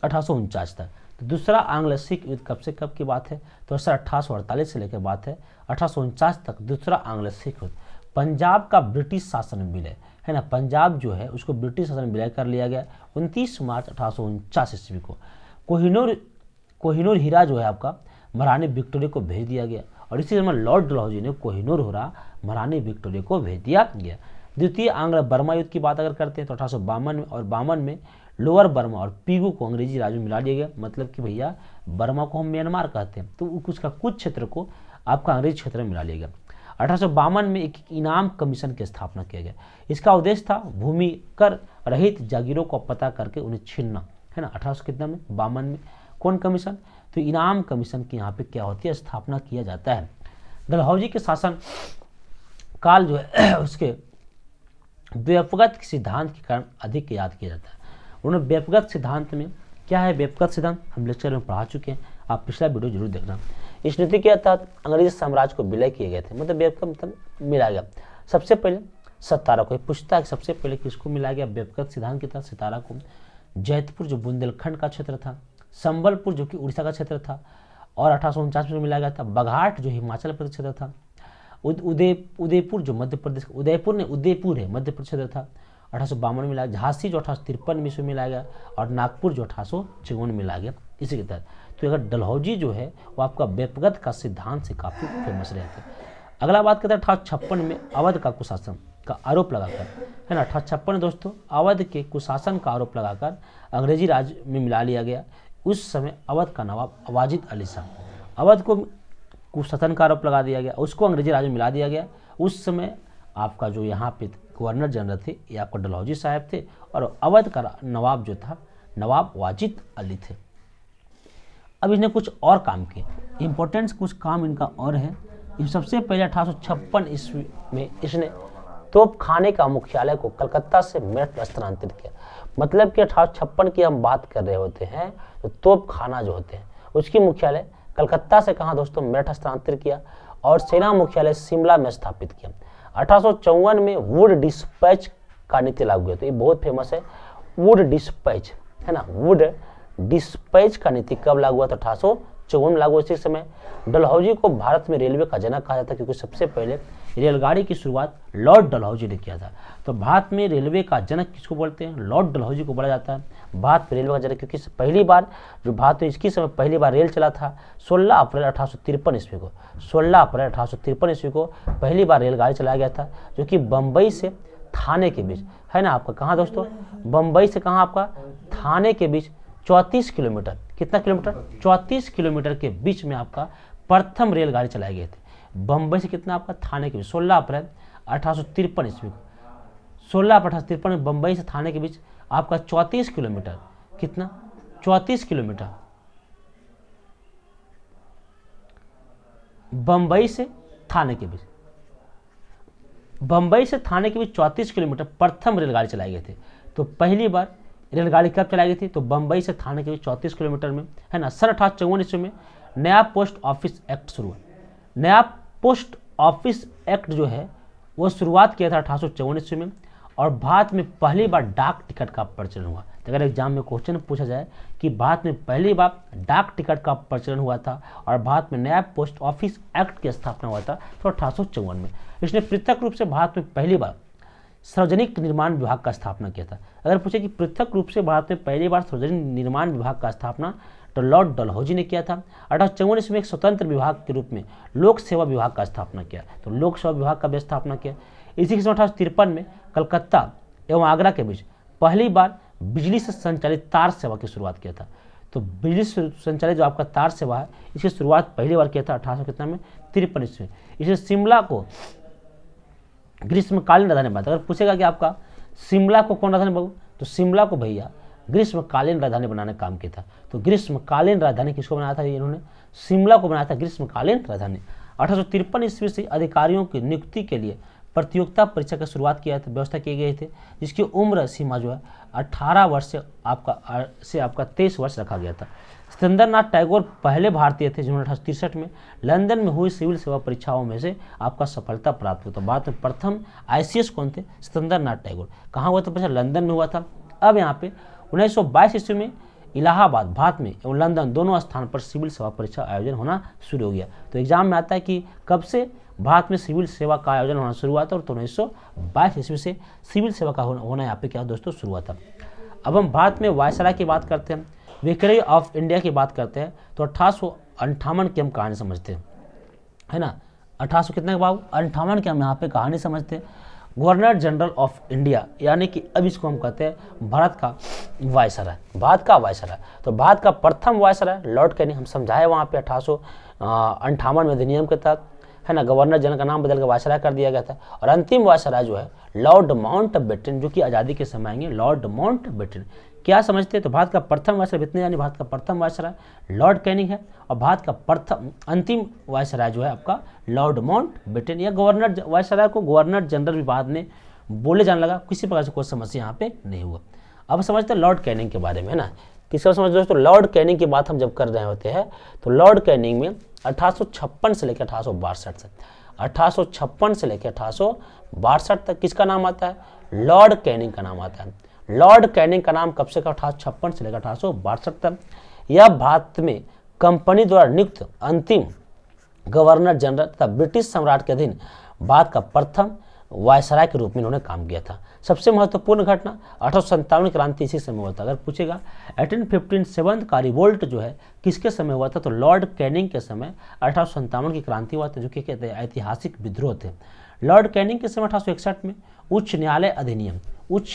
Speaker 1: 1849 तक। तो दूसरा आंग्ल सिख युद्ध कब से कब की बात है? तो सर 1848 से लेकर बात है 1849 तक दूसरा आंग्ल सिख युद्ध। पंजाब का ब्रिटिश शासन विलय, है ना, पंजाब जो है उसको ब्रिटिश शासन विलय कर लिया गया 29 मार्च 1849 ईस्वी को। कोहिनूर हीरा जो है आपका महारानी विक्टोरिया को भेज दिया गया, और इसी समय लॉर्ड डलहौजी ने कोहिनूर हीरा महारानी विक्टोरिया को भेज दिया गया। द्वितीय आंग्ल बर्मा युद्ध की बात अगर करते हैं तो 1852 में, और 52 में लोअर बर्मा और पीगू को अंग्रेजी राज्य में मिला दिया गया। मतलब कि भैया बर्मा को हम म्यांमार कहते हैं, तो उसका कुछ क्षेत्र को आपका अंग्रेजी क्षेत्र में मिला लिया गया। 1852 में एक इनाम कमीशन की स्थापना किया गया। इसका उद्देश्य था भूमि कर रहित जागीरों को पता करके उन्हें छीनना, है ना। 1852 में कौन कमीशन? तो इनाम कमीशन की यहाँ पे क्या होती है? स्थापना किया जाता है। डलहौजी के शासन काल जो है उसके व्यक्तिगत सिद्धांत के कारण अधिक याद किया जाता है। उन्होंने व्यक्तिगत सिद्धांत में क्या है? व्यक्तिगत सिद्धांत हम लेक्चर में पढ़ा चुके हैं, आप पिछला वीडियो जरूर देखना। इस नीति के तहत अंग्रेजी साम्राज्य को विलय किए गए थे, मतलब व्यक्तिगत मतलब मिला गया। सबसे पहले सतारा को पूछता है, सबसे पहले किसको मिला गया व्यक्तिगत सिद्धांत के तहत? सतारा को। जैतपुर जो बुंदेलखंड का क्षेत्र था, संबलपुर जो कि उड़ीसा का क्षेत्र था और 1849 में मिला गया था। बघाट जो हिमाचल प्रदेश क्षेत्र था। उदयपुर जो मध्य प्रदेश, उदयपुर है मध्य प्रदेश क्षेत्र था। 1852 में लाया, झांसी जो 1853 में इसमें मिलाया गया, और नागपुर जो 1854 में लाया गया इसी के तहत। तो अगर डलहौजी जो है वो आपका व्यक्तिगत का सिद्धांत से काफ़ी फेमस रहे थे। अगला बात करते हैं 1856 में अवध का कुशासन का आरोप लगाकर, है ना, 1856 दोस्तों अवध के कुशासन का आरोप लगाकर अंग्रेजी राज में मिला लिया गया। उस समय अवध का नवाब वाजिद अली शाह, अवध को कुशासन का आरोप लगा दिया गया, उसको अंग्रेजी राज में मिला दिया गया। उस समय आपका जो यहाँ पे गवर्नर जनरल थे ये आपका डलहौजी साहब थे, और अवध का नवाब जो था नवाब वाजिद अली थे। अब इसने कुछ और काम किए, इम्पोर्टेंस कुछ काम इनका और है। सबसे पहले 1856 ईस्वी में इसने तोप खाने का मुख्यालय को कलकत्ता से मेरठ में स्थानांतरित किया। मतलब कि 1856 की हम बात कर रहे होते हैं तो तोप खाना जो होते हैं उसकी मुख्यालय कलकत्ता से कहाँ दोस्तों, मेरठ स्थानांतरित किया, और सेना मुख्यालय शिमला में स्थापित किया। 1854 में वुड डिस्पैच का नीति लागू हुआ, तो ये बहुत फेमस है, वुड डिस्पैच, है ना, वुड डिस्पैच का नीति कब लागू हुआ? तो 1854 में लागू। इसी समय डलहौजी को भारत में रेलवे का जनक कहा जाता है, क्योंकि सबसे पहले रेलगाड़ी की शुरुआत लॉर्ड डलहौजी ने किया था। तो भारत में रेलवे का जनक किसको बोलते हैं? लॉर्ड डलहौजी को बोला जाता है भारत में रेलवे का जनक, क्योंकि पहली बार जो भारत में इसकी समय पहली बार रेल चला था 16 अप्रैल 1853 ईस्वी को, 16 अप्रैल 1853 ईस्वी को पहली बार रेलगाड़ी चलाया गया था, जो कि बम्बई से थाने के बीच, है ना, आपका कहाँ दोस्तों, बम्बई से कहाँ आपका थाने के बीच 34 किलोमीटर, कितना किलोमीटर? 34 किलोमीटर के बीच में आपका प्रथम रेलगाड़ी चलाए गए थे। बम्बई से कितना आपका थाने के बीच, 16 अप्रैल 1853 ईस्वी को, 16 अप्रैल 1853 में बम्बई से थाने के बीच आपका 34 किलोमीटर, कितना? 34 किलोमीटर बम्बई से थाने के बीच, बम्बई से थाने के बीच 34 किलोमीटर प्रथम रेलगाड़ी चलाई गई थी। तो पहली बार रेलगाड़ी कब चलाई गई थी? तो बम्बई से थाने के बीच 34 किलोमीटर में, है ना। सन 1854 ईस्वी में नया पोस्ट ऑफिस एक्ट शुरू हुआ। नया पोस्ट ऑफिस एक्ट जो है वो शुरुआत किया था 1854 ईस्वी में, और भारत में पहली बार डाक टिकट का प्रचलन हुआ। तो अगर एग्जाम में क्वेश्चन पूछा जाए कि भारत में पहली बार डाक टिकट का प्रचलन हुआ था और भारत में नया पोस्ट ऑफिस एक्ट की स्थापना हुआ था, तो 1854 में इसने पृथक रूप से भारत में पहली बार सार्वजनिक निर्माण विभाग का स्थापना किया था। अगर पूछे कि पृथक रूप से भारत में पहली बार सार्वजनिक निर्माण विभाग का स्थापना तो लॉर्ड डलहौजी ने किया था। 1854 में एक स्वतंत्र विभाग के रूप में लोक सेवा विभाग का स्थापना किया, तो लोक सेवा विभाग का भी स्थापना किया। इसी के समय 1853 में कलकत्ता एवं आगरा के बीच पहली बार बिजली से संचालित तार सेवा की शुरुआत किया था। तो बिजली से संचालित जो आपका तार सेवा है इसकी शुरुआत पहली बार किया था 1853 ईस्वी। इसे शिमला को ग्रीष्मकालीन राजधानी बनाया। अगर पूछेगा कि आपका शिमला को कौन राजधानी बाबू, तो शिमला को भैया ग्रीष्मकालीन राजधानी बनाने का काम किया था। तो ग्रीष्मकालीन राजधानी किसको बनाया था? इन्होंने शिमला को बनाया था ग्रीष्मकालीन राजधानी। 1853 ईस्वी से अधिकारियों की नियुक्ति के लिए प्रतियोगिता परीक्षा की शुरुआत किया था, व्यवस्था की गई थी, जिसकी उम्र सीमा जो है 18 वर्ष से आपका 23 वर्ष रखा गया था। सत्येंद्रनाथ टैगोर पहले भारतीय थे जिन्होंने 1863 में लंदन में हुई सिविल सेवा परीक्षाओं में से आपका सफलता प्राप्त हुआ था। भारत में प्रथम ICS कौन थे? सत्येंद्रनाथ टैगोर। कहाँ हुआ था परीक्षा? लंदन में हुआ था। अब यहाँ पे 1922 ईस्वी में इलाहाबाद भारत में एवं लंदन दोनों स्थान पर सिविल सेवा परीक्षा आयोजन होना शुरू हो गया। तो एग्जाम में आता है कि कब से भारत में सिविल सेवा का आयोजन होना शुरू हुआ था, और तो 1922 ईस्वी से सिविल सेवा का होना यहाँ पे क्या दोस्तों शुरू हुआ था। अब हम भारत में वायसराय की बात करते हैं, विक्टरी ऑफ इंडिया की बात करते हैं, तो 1858 की हम कहानी समझते हैं, है ना। 1800 कितने के बाबू? 58 की हम यहाँ पे कहानी समझते हैं। गवर्नर जनरल ऑफ इंडिया, यानी कि अब इसको हम कहते हैं भारत का वायसराय, भारत का वायसराय। तो भारत का प्रथम वायसराय लॉर्ड कैनिंग, हम समझाए वहाँ पे 1858 में अधिनियम के तहत, है ना, गवर्नर जनरल का नाम बदल कर वायसराय कर दिया गया था। और अंतिम वायसराय जो है लॉर्ड माउंटबेटन, जो कि आज़ादी के समय आएंगे, लॉर्ड माउंटबेटन। क्या समझते हैं? तो भारत का प्रथम वायसराय इतने, यानी भारत का प्रथम वायसराय लॉर्ड कैनिंग है, और भारत का प्रथम अंतिम वायसराय जो है आपका लॉर्ड माउंटबेटन, या गवर्नर वायसराय को गवर्नर जनरल भी बाद में बोले जाने लगा। किसी प्रकार से कोई समस्या यहाँ पे नहीं हुआ। अब समझते हैं लॉर्ड कैनिंग के बारे में, है ना। किसका समझ दोस्तों? लॉर्ड कैनिंग की बात हम जब कर रहे होते हैं तो लॉर्ड कैनिंग में 1856 से लेकर 1862 तक, 1856 से लेकर 1862 तक किसका नाम आता है? लॉर्ड कैनिंग का नाम आता है। लॉर्ड कैनिंग का नाम कब से? 1856 से लेकर 1862 तक। यह भारत में कंपनी द्वारा नियुक्त अंतिम गवर्नर जनरल तथा ब्रिटिश सम्राट के अधीन भारत का प्रथम वायसराय के रूप में इन्होंने काम किया था। सबसे महत्वपूर्ण घटना 1857 क्रांति इसी समय हुआ था। अगर पूछेगा 1857 का रिवोल्ट जो है किसके समय हुआ था, तो लॉर्ड कैनिंग के समय 1857 की क्रांति हुआ था, जो कि कहते हैं ऐतिहासिक विद्रोह थे। लॉर्ड कैनिंग के समय 1861 में उच्च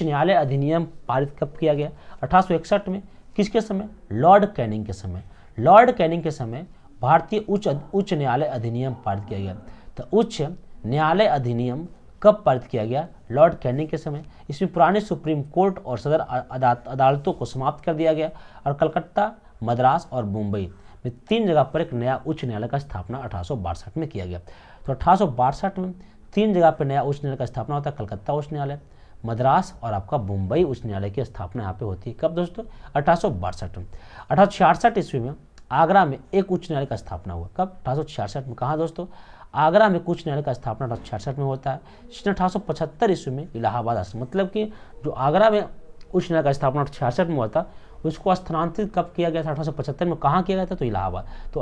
Speaker 1: न्यायालय अधिनियम पारित कब किया गया, 1861 में। किसके समय, लॉर्ड कैनिंग के समय। लॉर्ड कैनिंग के समय भारतीय उच्च न्यायालय अधिनियम पारित किया गया। तो उच्च न्यायालय अधिनियम कब पारित किया गया, लॉर्ड कैनिंग के समय। इसमें पुराने सुप्रीम कोर्ट और सदर अदालतों को समाप्त कर दिया गया और कलकत्ता, मद्रास और मुंबई में 3 जगह पर एक नया उच्च न्यायालय का स्थापना 1862 में किया गया। तो 1862 में 3 जगह पर नया उच्च न्यायालय का स्थापना होता है, कलकत्ता उच्च न्यायालय, मद्रास और आपका मुंबई उच्च न्यायालय की स्थापना यहाँ पे होती है। कब दोस्तों, 1862 में। 1866 ईस्वी में आगरा में एक उच्च न्यायालय का स्थापना हुआ। कब, 1866 में। कहाँ दोस्तों, आगरा में उच्च न्यायालय का स्थापना 1866 में होता है। इसने 1875 ईस्वी में इलाहाबाद, मतलब कि जो आगरा में उच्च न्यायालय का स्थापना 1866 में हुआ था, उसको स्थानांतरित कब किया गया था, 1875 में। कहाँ किया गया था, तो इलाहाबाद। तो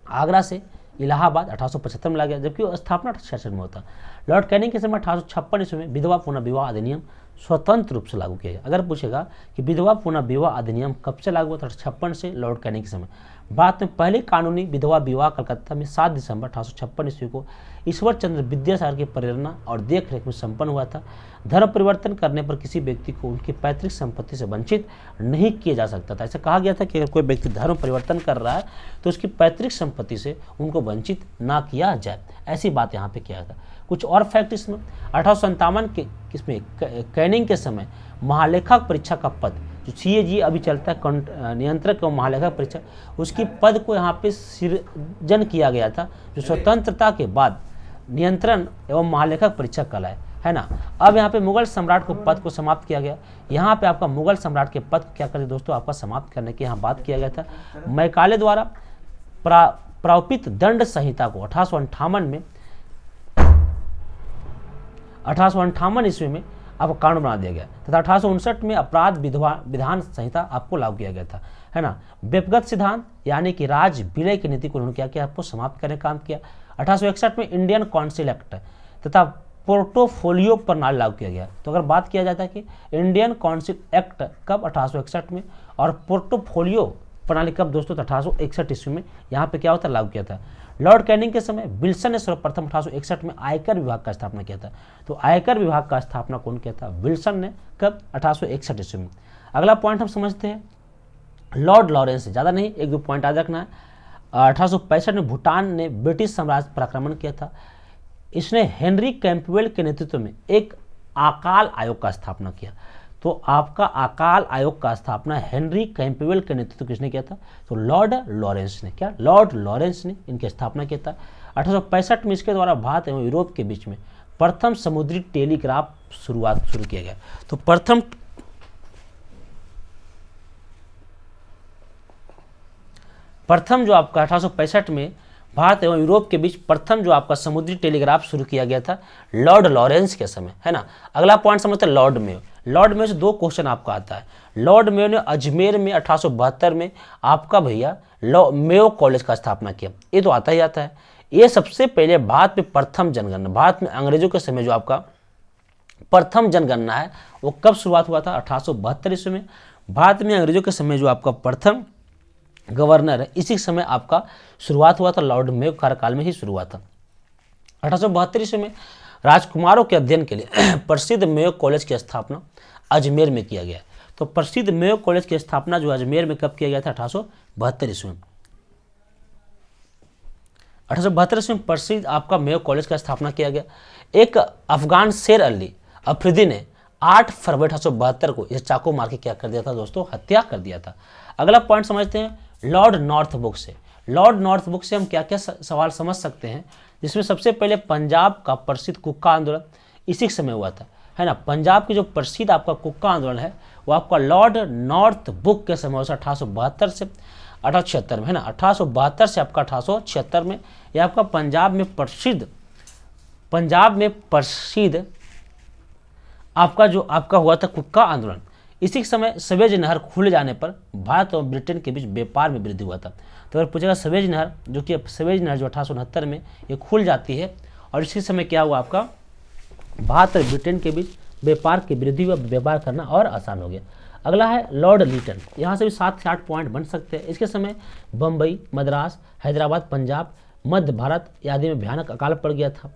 Speaker 1: आगरा से इलाहाबाद 1875 में ला गया, जबकि स्थापना 1866 में होता। लॉर्ड कैनिंग के समय 1856 ईस्वी में विधवा पुनर्विवाह अधिनियम स्वतंत्र रूप से लागू किया गया। अगर पूछेगा कि विधवा पुनर्विवाह अधिनियम कब से लागू हुआ, था 1856 से लॉर्ड कैनिंग के समय। बाद में पहले कानूनी विधवा विवाह कलकत्ता में 7 दिसंबर 1856 ईस्वी को ईश्वर चंद्र विद्यासागर की प्रेरणा और देखरेख में संपन्न हुआ था। धर्म परिवर्तन करने पर किसी व्यक्ति को उनकी पैतृक संपत्ति से वंचित नहीं किया जा सकता था। ऐसा कहा गया था कि अगर कोई व्यक्ति धर्म परिवर्तन कर रहा है तो उसकी पैतृक संपत्ति से उनको वंचित ना किया जाए, ऐसी बात यहाँ पे किया था। कुछ और फैक्ट इसमें, 1857 के इसमें कैनिंग के समय महालेखक परीक्षा का पद, जो CAG अभी चलता है, नियंत्रक एवं महालेखक परीक्षा, उसकी पद को यहाँ पे सृजन किया गया था, जो स्वतंत्रता के बाद नियंत्रण एवं महालेखक परीक्षा कहलाए, है ना। अब यहाँ पे मुगल सम्राट को पद को समाप्त किया गया। यहाँ पे आपका मुगल सम्राट के पद को क्या करते दोस्तों, आपका समाप्त करने की यहाँ बात किया गया था। मैकाले द्वारा प्रारूपित दंड संहिता को 1858 ईस्वी में आपको कानून बना दिया गया तथा 1859 में अपराध विधान संहिता आपको लागू किया गया था, है ना। व्यक्तिगत सिद्धांत यानी कि राज विलय की नीति को उन्होंने क्या किया, आपको समाप्त करने का काम किया। 1861 में इंडियन काउंसिल एक्ट तथा पोर्टोफोलियो प्रणाली लागू किया गया। तो अगर बात किया जाता है कि इंडियन काउंसिल एक्ट कब, 1861 में, और पोर्टोफोलियो प्रणाली कब दोस्तों, 1861 ईस्वी में यहाँ पे क्या होता है, लागू किया था। लॉर्ड कैनिंग के समय विल्सन ने सर्वप्रथम 1861 में आयकर विभाग का स्थापना किया था। तो आयकर विभाग का स्थापना कौन किया था, विल्सन ने। कब, 1861 ईस्वी में। अगला पॉइंट हम समझते हैं लॉर्ड लॉरेंस, ज़्यादा नहीं, 1-2 पॉइंट याद रखना है। 1865 में भूटान ने ब्रिटिश साम्राज्य पर आक्रमण किया था। इसने हेनरी कैंपबेल के नेतृत्व में एक अकाल आयोग का स्थापना किया। तो आपका अकाल आयोग का स्थापना हेनरी कैंपबेल के नेतृत्व किसने किया था, तो लॉर्ड लॉरेंस ने। क्या, लॉर्ड लॉरेंस ने इनकी स्थापना किया था। 1865 में इसके द्वारा भारत एवं यूरोप के बीच में प्रथम समुद्री टेलीग्राफ शुरू किया गया। तो प्रथम जो आपका 1865 में भारत एवं यूरोप के बीच प्रथम जो आपका समुद्री टेलीग्राफ शुरू किया गया था लॉर्ड लॉरेंस के समय, है ना। अगला पॉइंट समझते हैं लॉर्ड मेयो। लॉर्ड मेयो से 2 क्वेश्चन आपका आता है। लॉर्ड मेयो ने अजमेर में 1872 में आपका भैया मेयो कॉलेज का स्थापना किया, ये तो आता ही आता है। ये सबसे पहले भारत में प्रथम जनगणना, भारत में अंग्रेजों के समय जो आपका प्रथम जनगणना है वो कब शुरुआत हुआ था, 1872 ईस्वी में। भारत में अंग्रेजों के समय जो आपका प्रथम गवर्नर है, इसी समय आपका शुरुआत हुआ था, लॉर्ड मेयो कार्यकाल में ही शुरू हुआ था। 1872 ईस्वी में राजकुमारों के अध्ययन के लिए प्रसिद्ध मेयो कॉलेज की स्थापना अजमेर में किया गया। तो प्रसिद्ध मेयो कॉलेज की स्थापना जो अजमेर में कब किया गया था, 1872 ईस्वी में। 1872 ईस्वी में प्रसिद्ध आपका मेयो कॉलेज का स्थापना किया गया। एक अफगान शेर अली अफरीदी ने 8 फरवरी 1872 को इसे चाकू मार के क्या कर दिया था दोस्तों, हत्या कर दिया था। अगला पॉइंट समझते हैं लॉर्ड नॉर्थबुक से। लॉर्ड नॉर्थबुक से हम क्या क्या सवाल समझ सकते हैं, जिसमें सबसे पहले पंजाब का प्रसिद्ध कुक्का आंदोलन इसी समय हुआ था, है ना। पंजाब की जो प्रसिद्ध आपका कुक्का आंदोलन है वो आपका लॉर्ड नॉर्थबुक के समय 1872 से 1876 में, है ना। 1872 से आपका 1876 में यह आपका पंजाब में प्रसिद्ध आपका जो आपका हुआ था कुक्का आंदोलन। इसी समय सवेज नहर खुल जाने पर भारत और ब्रिटेन के बीच व्यापार में वृद्धि हुआ था। तो अगर पूछेगा सवेज नहर जो 1869 में ये खुल जाती है, और इसी समय क्या हुआ आपका भारत और ब्रिटेन के बीच व्यापार की वृद्धि व व्यापार करना और आसान हो गया। अगला है लॉर्ड लिटन, यहाँ से भी 7 से 8 पॉइंट बन सकते हैं। इसके समय बम्बई, मद्रास, हैदराबाद, पंजाब, मध्य भारत आदि में भयानक अकाल पड़ गया था।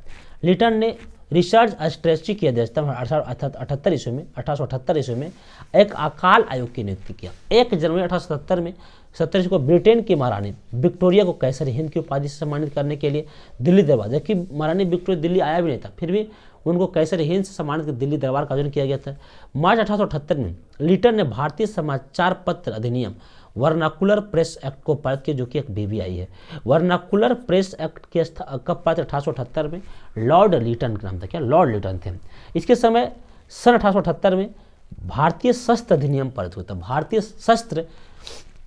Speaker 1: लिटन ने रिचर्ड स्ट्रेची की अध्यक्षता में 1878 ईस्वी में एक अकाल आयोग की नियुक्ति किया। 1 जनवरी 1877 में 17 को ब्रिटेन की महारानी विक्टोरिया को कैसर हिंद की उपाधि से सम्मानित करने के लिए दिल्ली दरबार, जबकि महारानी विक्टोरिया दिल्ली आया भी नहीं था, फिर भी उनको कैसर हिंद से सम्मानित कर दिल्ली दरबार का आयोजन किया गया था। मार्च 1878 में लिटन ने भारतीय समाचार पत्र अधिनियम वर्नाकुलर प्रेस एक्ट को पारित किया, जो कि एक BBI है। वर्नाकुलर प्रेस एक्ट के कब पारित 1878 में? लॉर्ड लिटन का नाम था, क्या लॉर्ड लिटन थे। इसके समय सन 1878 में भारतीय शस्त्र अधिनियम पारित हुआ था। भारतीय शस्त्र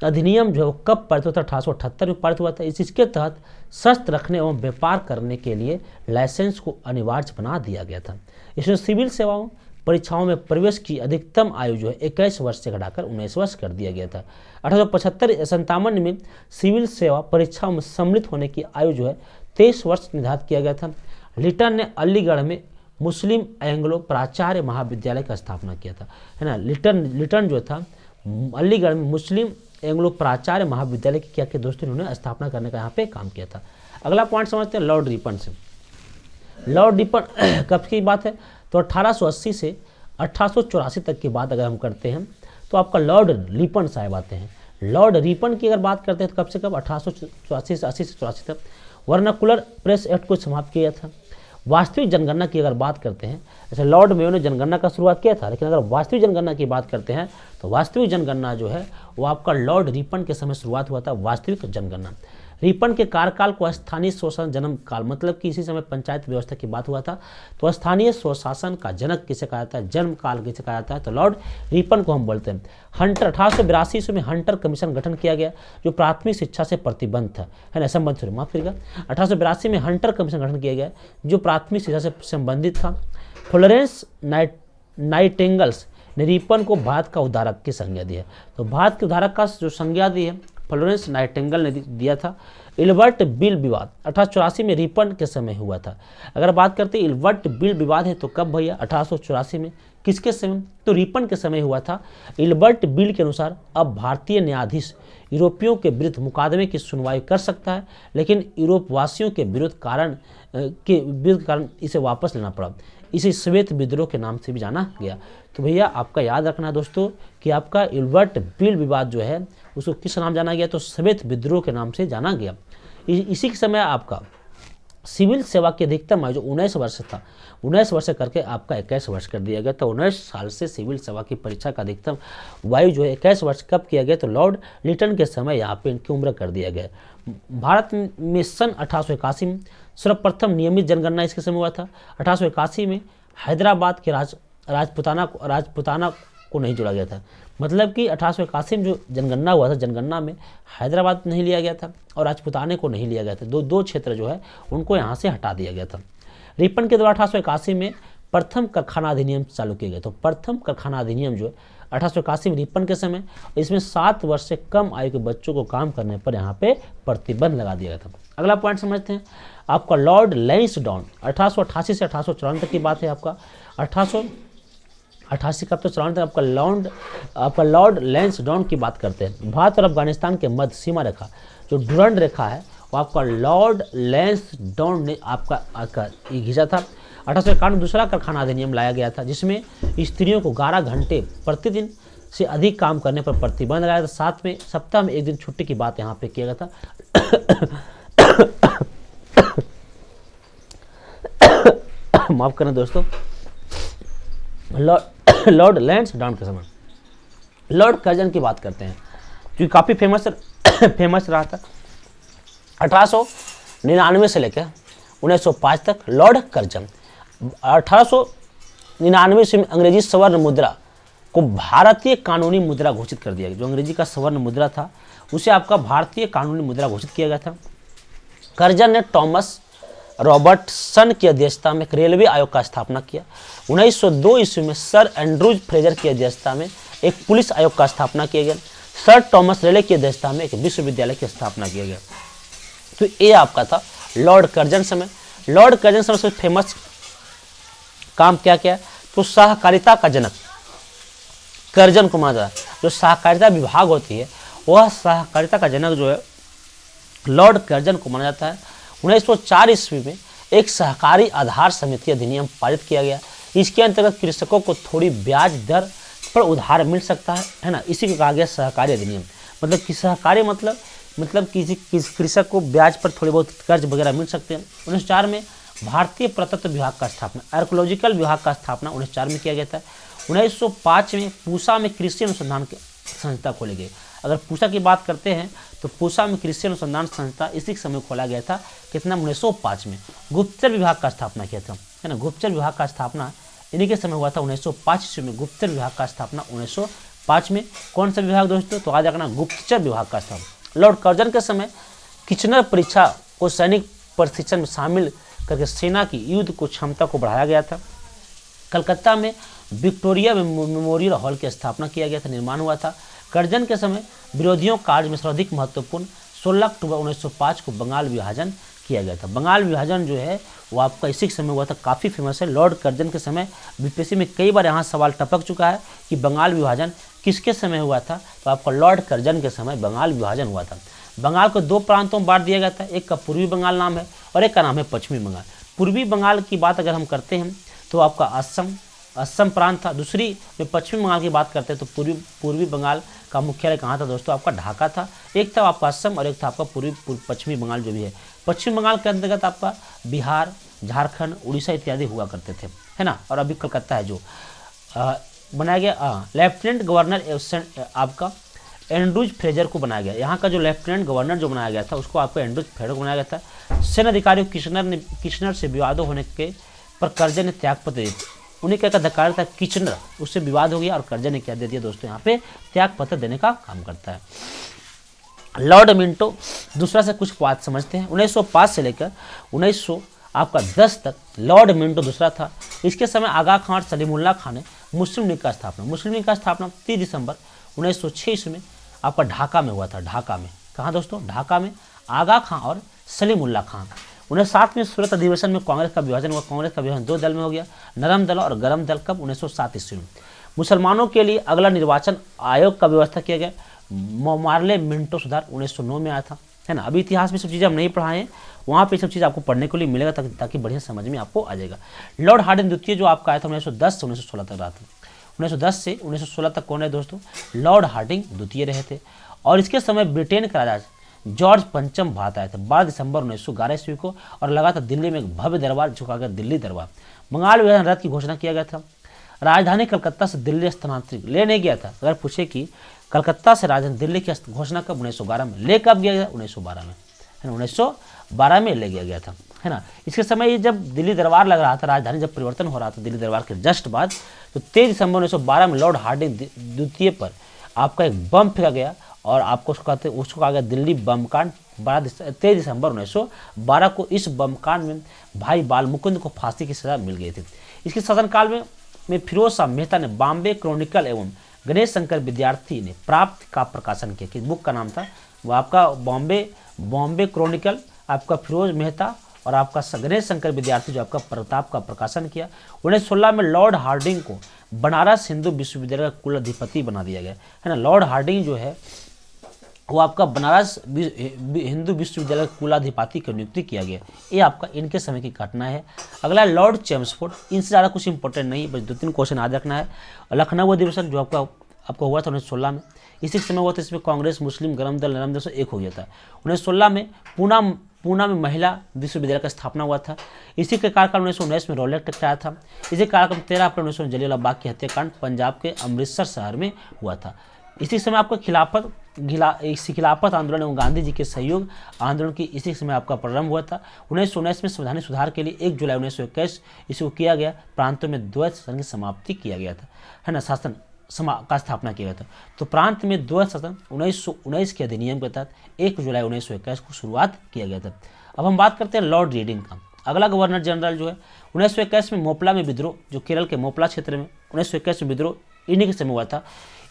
Speaker 1: अधिनियम जो कब पारित हुआ था? 1878 में पारित हुआ था। इसके तहत शस्त्र रखने एवं व्यापार करने के लिए लाइसेंस को अनिवार्य बना दिया गया था। इसमें सिविल सेवाओं परीक्षाओं में प्रवेश की अधिकतम आयु जो है 21 वर्ष से घटाकर 19 वर्ष कर दिया गया था। 1875-57 में सिविल सेवा परीक्षाओं में सम्मिलित होने की आयु जो है 23 वर्ष निर्धारित किया गया था। लिटन ने अलीगढ़ में मुस्लिम एंग्लो प्राचार्य महाविद्यालय का स्थापना किया था, है ना। लिटन जो था अलीगढ़ में मुस्लिम एंग्लो प्राचार्य महाविद्यालय की क्या के दोस्तों उन्होंने स्थापना करने का यहाँ पे काम किया था। अगला पॉइंट समझते हैं लॉर्ड रिपन से। लॉर्ड रिपन कब की बात है? तो 1880 से 1884 तक की बात अगर हम करते हैं तो आपका लॉर्ड रिपन साहब आते हैं। लॉर्ड रिपन की अगर बात करते हैं तो कब से कब? 1884 से 80 से 84 तक वर्नाकुलर प्रेस एक्ट को समाप्त किया था। वास्तविक जनगणना की अगर बात करते हैं, जैसे लॉर्ड मेयो ने जनगणना का शुरुआत किया था, लेकिन अगर वास्तविक जनगणना की बात करते हैं तो वास्तविक जनगणना जो है वो आपका लॉर्ड रिपन के समय शुरुआत हुआ था। वास्तविक जनगणना रिपन के कार्यकाल को स्थानीय स्वशासन जन्म काल, मतलब कि इसी समय पंचायत व्यवस्था की बात हुआ था। तो स्थानीय स्वशासन का जनक किसे कहा जाता है? जन्म काल किसे कहा जाता है? तो लॉर्ड रिपन को हम बोलते हैं। हंटर 1882 ईस्वी में हंटर कमीशन गठन किया गया, जो प्राथमिक शिक्षा से प्रतिबंध था, है ना, संबंधित, माफ करिएगा। 1882 में हंटर कमीशन गठन किया गया जो प्राथमिक शिक्षा से संबंधित था। फ्लोरेंस नाइटिंगेल्स ने रिपन को भारत का उद्धारक की संज्ञा दी है। तो भारत के उद्धारक का जो संज्ञा दी है फ्लोरेंस नाइटिंगेल ने दिया था। इल्बर्ट बिल विवाद 1884 में रिपन के समय हुआ था। अगर बात करते हैं इल्बर्ट बिल विवाद है तो कब भैया? 1884 में। किसके समय? तो रिपन के समय हुआ था। इल्बर्ट बिल के अनुसार अब भारतीय न्यायाधीश यूरोपियों के विरुद्ध मुकदमे की सुनवाई कर सकता है, लेकिन यूरोपवासियों के विरुद्ध कारण इसे वापस लेना पड़ा। इसे श्वेत विद्रोह के नाम से भी जाना गया। तो भैया आपका याद रखना दोस्तों कि आपका इल्बर्ट बिल विवाद जो है उसको किस नाम जाना गया? तो श्वेत विद्रोह के नाम से जाना गया। इसी के समय आपका सिविल सेवा की अधिकतम आयु जो 19 वर्ष था, 19 वर्ष करके आपका 21 वर्ष कर दिया गया। तो 19 साल से सिविल सेवा की परीक्षा का अधिकतम वायु जो है 21 वर्ष कब किया गया? तो लॉर्ड लिटन के समय यहाँ पे इनकी उम्र कर दिया गया। भारत में सन 1881 में सर्वप्रथम नियमित जनगणना इसके समय हुआ था। 1881 में हैदराबाद के राजपुताना को नहीं जोड़ा गया था, मतलब कि 1881 में जो जनगणना हुआ था, जनगणना में हैदराबाद नहीं लिया गया था और राजपुताने को नहीं लिया गया था। दो क्षेत्र जो है उनको यहाँ से हटा दिया गया था। रिपन के द्वारा 1881 में प्रथम कारखाना अधिनियम चालू किया गया। तो प्रथम कारखाना अधिनियम जो है 1881 में रिपन के समय, इसमें 7 वर्ष से कम आयु के बच्चों को काम करने पर यहाँ पे प्रतिबंध लगा दिया गया था। अगला पॉइंट समझते हैं आपका लॉर्ड लैंसडाउन 1888 से 1894 तक की बात है। आपका 1888 का तो 94 तक आपका लॉर्ड लैंसडाउन की बात करते हैं। भारत और अफगानिस्तान के मध्य सीमा रेखा जो डुरंड रेखा है वो आपका लॉर्ड लैंसडाउन ने आपका घिंचा था। 1891 में दूसरा कारखाना अधिनियम लाया गया था, जिसमें स्त्रियों को 11 घंटे प्रतिदिन से अधिक काम करने पर प्रतिबंध लगाया था। साथ में सप्ताह में 1 दिन छुट्टी की बात यहाँ पे किया गया था। माफ करना दोस्तों। लॉर्ड लैंसडाउन के समय लॉर्ड कर्जन की बात करते हैं, जो काफ़ी फेमस रहा था। 1899 से लेकर 1905 तक लॉर्ड कर्जन। 1899 से अंग्रेजी स्वर्ण मुद्रा को भारतीय कानूनी मुद्रा घोषित कर दिया गया। जो अंग्रेजी का स्वर्ण मुद्रा था उसे आपका भारतीय कानूनी मुद्रा घोषित किया गया था। कर्जन ने थॉमस रॉबर्टसन की अध्यक्षता में एक रेलवे आयोग का स्थापना किया। 1902 ईस्वी में सर एंड्रूज फ्रेजर की अध्यक्षता में एक पुलिस आयोग का स्थापना किया गया। सर थॉमस रेले की अध्यक्षता में एक विश्वविद्यालय की स्थापना किया गया। तो ये आपका था लॉर्ड कर्जन समय। लॉर्ड कर्जन समय से फेमस काम क्या क्या है? तो सहकारिता का जनक कर्जन को माना जाता है। जो सहकारिता विभाग होती है वह सहकारिता का जनक जो है लॉर्ड कर्जन को माना जाता है। 1904 ईस्वी में एक सहकारी आधार समिति अधिनियम पारित किया गया। इसके अंतर्गत कृषकों को थोड़ी ब्याज दर पर उधार मिल सकता है ना, इसी को कहा गया सहकारी अधिनियम। मतलब कि सहकारी मतलब किसी कृषक को ब्याज पर थोड़े बहुत कर्ज वगैरह मिल सकते हैं। 1904 में भारतीय पुरातत्व विभाग का स्थापना, आर्कोलॉजिकल विभाग का स्थापना 1904 में किया गया था। 1905 में पूसा में कृषि अनुसंधान संस्था खोली गई। अगर पूसा की बात करते हैं तो पूसा में कृषि अनुसंधान संस्था इसी समय खोला गया था। कितना? 1905 में। गुप्तचर विभाग का स्थापना किया था, है ना। गुप्तचर विभाग का स्थापना इन्हीं के समय हुआ था 1905 ईस्वी में। गुप्तचर विभाग का स्थापना 1905 में। कौन सा विभाग दोस्तों? तो आज रखना गुप्तचर विभाग का स्थापना। लॉर्ड कर्जन के समय किचनर परीक्षा को सैनिक प्रशिक्षण में शामिल करके सेना की युद्ध को क्षमता को बढ़ाया गया था। कलकत्ता में विक्टोरिया मेमोरियल हॉल की स्थापना किया गया था, निर्माण हुआ था। कर्जन के समय विरोधियों कार्य में सर्वाधिक महत्वपूर्ण 16 अक्टूबर 1905 को बंगाल विभाजन किया गया था। बंगाल विभाजन जो है वो आपका इसी समय हुआ था, काफ़ी फेमस है। लॉर्ड कर्जन के समय बीपीएससी में कई बार यहाँ सवाल टपक चुका है कि बंगाल विभाजन किसके समय हुआ था, तो आपका लॉर्ड कर्जन के समय बंगाल विभाजन हुआ था। बंगाल को दो प्रांतों में बांट दिया गया था, एक का पूर्वी बंगाल नाम है और एक का नाम है पश्चिमी बंगाल। पूर्वी बंगाल की बात अगर हम करते हैं तो आपका असम प्रांत था। दूसरी में पश्चिमी बंगाल की बात करते हैं तो पूर्वी बंगाल का मुख्यालय कहाँ था दोस्तों? आपका ढाका था। एक था आपका असम और एक था आपका पश्चिमी बंगाल जो भी है। पश्चिम बंगाल के अंतर्गत आपका बिहार, झारखंड, उड़ीसा इत्यादि हुआ करते थे, है ना। और अभी कलकत्ता है जो बनाया गया। लेफ्टिनेंट गवर्नर आपका एंड्रूज फ्रेजर को बनाया गया। यहाँ का जो लेफ्टिनेंट गवर्नर जो बनाया गया था उसको आपको एंड्रूज फ्रेजर को बनाया गया था। सेना अधिकारियों किचनर से विवादों होने के पर कर्जन ने त्यागपत्र दिए। उन्हें क्या अधिकार था? किचनर, उससे विवाद हो गया और कर्जन ने क्या दे दिया दोस्तों? यहाँ पे त्यागपत्र देने का काम करता है। लॉर्ड मिंटो दूसरा से कुछ बात समझते हैं। 1905 से लेकर 1910 तक लॉर्ड मिंटो दूसरा था। इसके समय आगा खां और सलीमुल्लाह खां ने मुस्लिम लीग का स्थापना 30 दिसंबर 1906 ईस्वी में आपका ढाका में हुआ था। ढाका में कहाँ दोस्तों? ढाका में आगा खां और सलीमुल्लाह खां। 1907 में सूरत अधिवेशन में कांग्रेस का विभाजन हुआ। कांग्रेस का विभाजन दो दल में हो गया, नरम दल और गरम दल। कब? 1907 ईस्वी में। मुसलमानों के लिए अगला निर्वाचन आयोग का व्यवस्था किया गया। मार्ले मिंटो सुधार 1909 में आया था, है ना। अभी इतिहास में सब चीज़ें हम नहीं पढ़ाए हैं, वहाँ पे सब चीज़ आपको पढ़ने के लिए मिलेगा ताकि बढ़िया समझ में आपको आ जाएगा। लॉर्ड हार्डिंग द्वितीय जो आपका आया था 1910 से 1916 तक रहा था। 1910 से 1916 तक कौन है दोस्तों? लॉर्ड हार्डिंग द्वितीय रहे थे। और इसके समय ब्रिटेन का राजा जॉर्ज पंचम भारत आए थे 12 दिसंबर 1911 ईस्वी को और लगा था दिल्ली में एक भव्य दरबार झुका गया दिल्ली दरबार। बंगाल विभाजन रद्द की घोषणा किया गया था। राजधानी कलकत्ता से दिल्ली स्थानांतरित ले नहीं गया था। अगर पूछे कि कलकत्ता से राजधानी दिल्ली की घोषणा कब? 1911 में। ले कब गया गया? 1912 में, है ना। 1912 में ले गया था, है ना। इसके समय जब दिल्ली दरबार लग रहा था, राजधानी जब परिवर्तन हो रहा था दिल्ली दरबार के जस्ट बाद, तो 23 दिसंबर 1912 में लॉर्ड हार्डिंग द्वितीय पर आपका एक बम फेंका गया और आपको उसको कहा गया दिल्ली बम कांड। 23 दिसंबर 1912 को इस बम कांड में भाई बाल मुकुंद को फांसी की सजा मिल गई थी। इसके शासनकाल में फिरोज शाह मेहता ने बॉम्बे क्रॉनिकल एवं गणेश शंकर विद्यार्थी ने प्राप्त का प्रकाशन किया। किस बुक का नाम था वो? आपका बॉम्बे क्रॉनिकल, आपका फिरोज मेहता और आपका गणेश शंकर विद्यार्थी जो आपका प्रताप का प्रकाशन किया। 1916 में लॉर्ड हार्डिंग को बनारस हिंदू विश्वविद्यालय का कुलाधिपति बना दिया गया, है ना। लॉर्ड हार्डिंग जो है वो आपका बनारस हिंदू विश्वविद्यालय कुलाधिपति की नियुक्ति किया गया। ये आपका इनके समय की घटना है। अगला लॉर्ड चेम्सफोर्ड, इनसे ज़्यादा कुछ इंपॉर्टेंट नहीं, बस 2-3 क्वेश्चन याद रखना है। लखनऊ अधिवेशन जो आपका हुआ था 1916 में, इसी समय हुआ था। इसमें कांग्रेस, मुस्लिम, गरम दल, नरम दल से एक हो गया था। 1916 में पूना में महिला विश्वविद्यालय का स्थापना हुआ था। इसी के कार्यकाल 1919 में रॉलेट एक्ट आया था। इसी कार्यक्रम 13 अप्रैल 1919 जलियांवाला बाग की हत्याकांड पंजाब के अमृतसर शहर में हुआ था। इसी समय आपका खिलाफत आंदोलन एवं गांधी जी के सहयोग आंदोलन की इसी समय आपका प्रारंभ हुआ था। 1919 में संवैधानिक सुधार के लिए 1 जुलाई 1921 इसको किया गया। प्रांतों में द्वैत शासन की समाप्ति किया गया था, है ना। शासन का स्थापना किया गया था। तो प्रांत में द्वैत शासन 1919 के अधिनियम के तहत 1 जुलाई 1921 को शुरुआत किया गया था। अब हम बात करते हैं लॉर्ड रीडिंग का। अगला गवर्नर जनरल जो है 1921 में मोपला में विद्रोह, जो केरल के मोपला क्षेत्र में 1921 में विद्रोह इन्हीं के समय हुआ था।